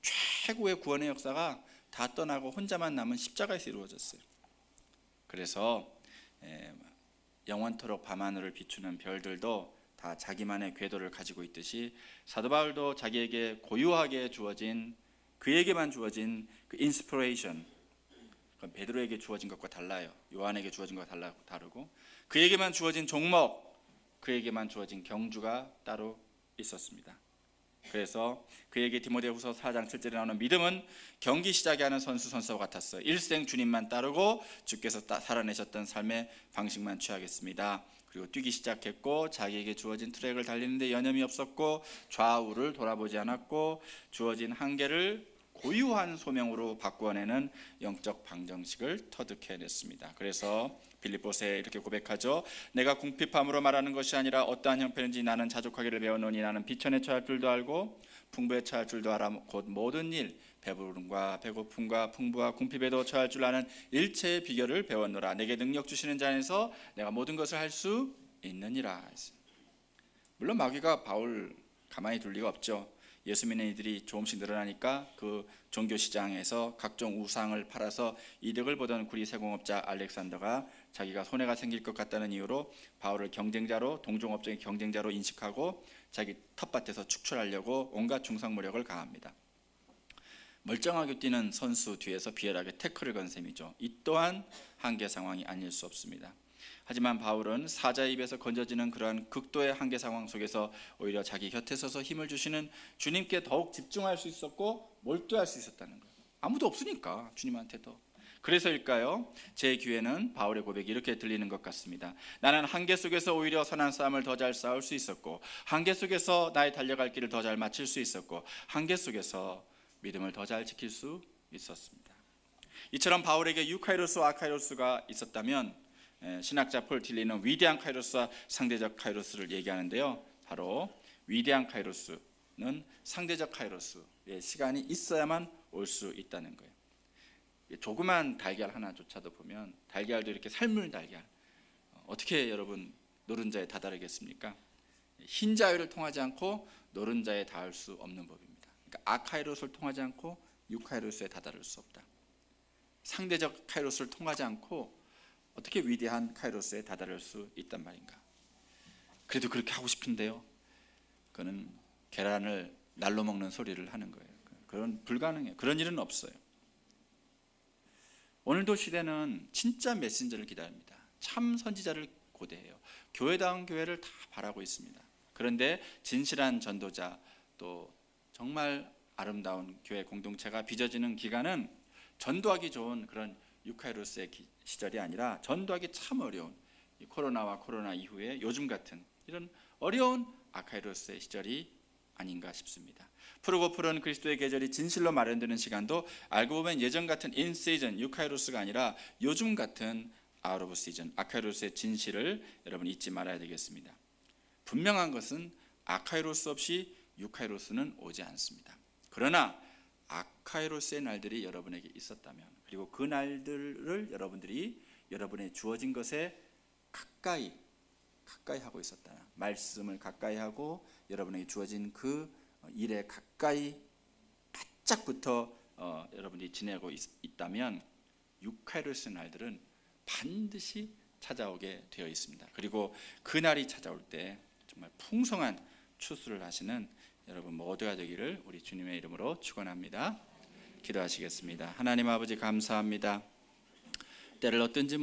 최고의 구원의 역사가 다 떠나고 혼자만 남은 십자가에서 이루어졌어요. 그래서 영원토록 밤하늘을 비추는 별들도 다 자기만의 궤도를 가지고 있듯이 사도 바울도 자기에게 고유하게 주어진, 그에게만 주어진 그 인스피레이션, 그건 베드로에게 주어진 것과 달라요. 요한에게 주어진 것과 다르고, 그에게만 주어진 종목, 그에게만 주어진 경주가 따로 있었습니다. 그래서 그에게 디모데후서 4장 7절에 나오는 믿음은 경기 시작에 하는 선수와 같았어요. 일생 주님만 따르고 주께서 살아내셨던 삶의 방식만 취하겠습니다. 그리고 뛰기 시작했고 자기에게 주어진 트랙을 달리는데 여념이 없었고 좌우를 돌아보지 않았고 주어진 한계를 고유한 소명으로 바꾸어내는 영적 방정식을 터득해냈습니다. 그래서 빌립보서에 이렇게 고백하죠. 내가 궁핍함으로 말하는 것이 아니라 어떠한 형편인지 나는 자족하기를 배웠노니 나는 비천에 처할 줄도 알고 풍부에 처할 줄도 알아 곧 모든 일 배부름과 배고픔과 풍부와 궁핍에도 처할 줄 아는 일체의 비결을 배웠노라. 내게 능력 주시는 자 안에서 내가 모든 것을 할 수 있느니라. 물론 마귀가 바울 가만히 둘 리가 없죠. 예수 믿는 이들이 조금씩 늘어나니까 그 종교 시장에서 각종 우상을 팔아서 이득을 보던 구리 세공업자 알렉산더가 자기가 손해가 생길 것 같다는 이유로 바울을 경쟁자로, 동종업종의 경쟁자로 인식하고 자기 텃밭에서 축출하려고 온갖 중상모력을 가합니다. 멀쩡하게 뛰는 선수 뒤에서 비열하게 태클을 건 셈이죠. 이 또한 한계 상황이 아닐 수 없습니다. 하지만 바울은 사자의 입에서 건져지는 그러한 극도의 한계 상황 속에서 오히려 자기 곁에 서서 힘을 주시는 주님께 더욱 집중할 수 있었고 몰두할 수 있었다는 거예요. 아무도 없으니까 주님한테 더. 그래서일까요? 제 귀에는 바울의 고백이 이렇게 들리는 것 같습니다. 나는 한계 속에서 오히려 선한 싸움을 더 잘 싸울 수 있었고, 한계 속에서 나의 달려갈 길을 더 잘 마칠 수 있었고, 한계 속에서 믿음을 더 잘 지킬 수 있었습니다. 이처럼 바울에게 유카이로스와 아카이로스가 있었다면 신학자 폴 틸리는 위대한 카이로스와 상대적 카이로스를 얘기하는데요. 바로 위대한 카이로스는 상대적 카이로스의 시간이 있어야만 올 수 있다는 거예요. 조그만 달걀 하나조차도 보면 달걀도 이렇게 삶은 달걀 어떻게 여러분 노른자에 다다르겠습니까? 흰자위를 통하지 않고 노른자에 닿을 수 없는 법입니다. 그러니까 아카이로스를 통하지 않고 유카이로스에 다다를 수 없다. 상대적 카이로스를 통하지 않고 어떻게 위대한 카이로스에 다다를 수 있단 말인가? 그래도 그렇게 하고 싶은데요. 그는 계란을 날로 먹는 소리를 하는 거예요. 그건 불가능해요. 그런 일은 없어요. 오늘도 시대는 진짜 메신저를 기다립니다. 참 선지자를 고대해요. 교회다운 교회를 다 바라고 있습니다. 그런데 진실한 전도자 또 정말 아름다운 교회 공동체가 빚어지는 기간은 전도하기 좋은 그런 유카이로스의 시절이 아니라 전도하기 참 어려운 코로나와 코로나 이후에 요즘 같은 이런 어려운 아카이로스의 시절이 아닌가 싶습니다. 푸르고 푸른 그리스도의 계절이 진실로 마련되는 시간도 알고 보면 예전 같은 인 시즌 유카이로스가 아니라 요즘 같은 아웃 오브 시즌 아카이로스의 진실을 여러분 잊지 말아야 되겠습니다. 분명한 것은 아카이로스 없이 유카이로스는 오지 않습니다. 그러나 아카이로스의 날들이 여러분에게 있었다면 그리고 그 날들을 여러분들이 여러분의 주어진 것에 가까이 하고 있었다. 말씀을 가까이 하고 여러분에게 주어진 그 일에 가까이 바짝부터 여러분이 지내고 있다면 유카이로스 날들은 반드시 찾아오게 되어 있습니다. 그리고 그 날이 찾아올 때 정말 풍성한 추수를 하시는 여러분 모두가 되기를 우리 주님의 이름으로 축원합니다. 기도하시겠습니다. 하나님 아버지 감사합니다. 때를 어떤지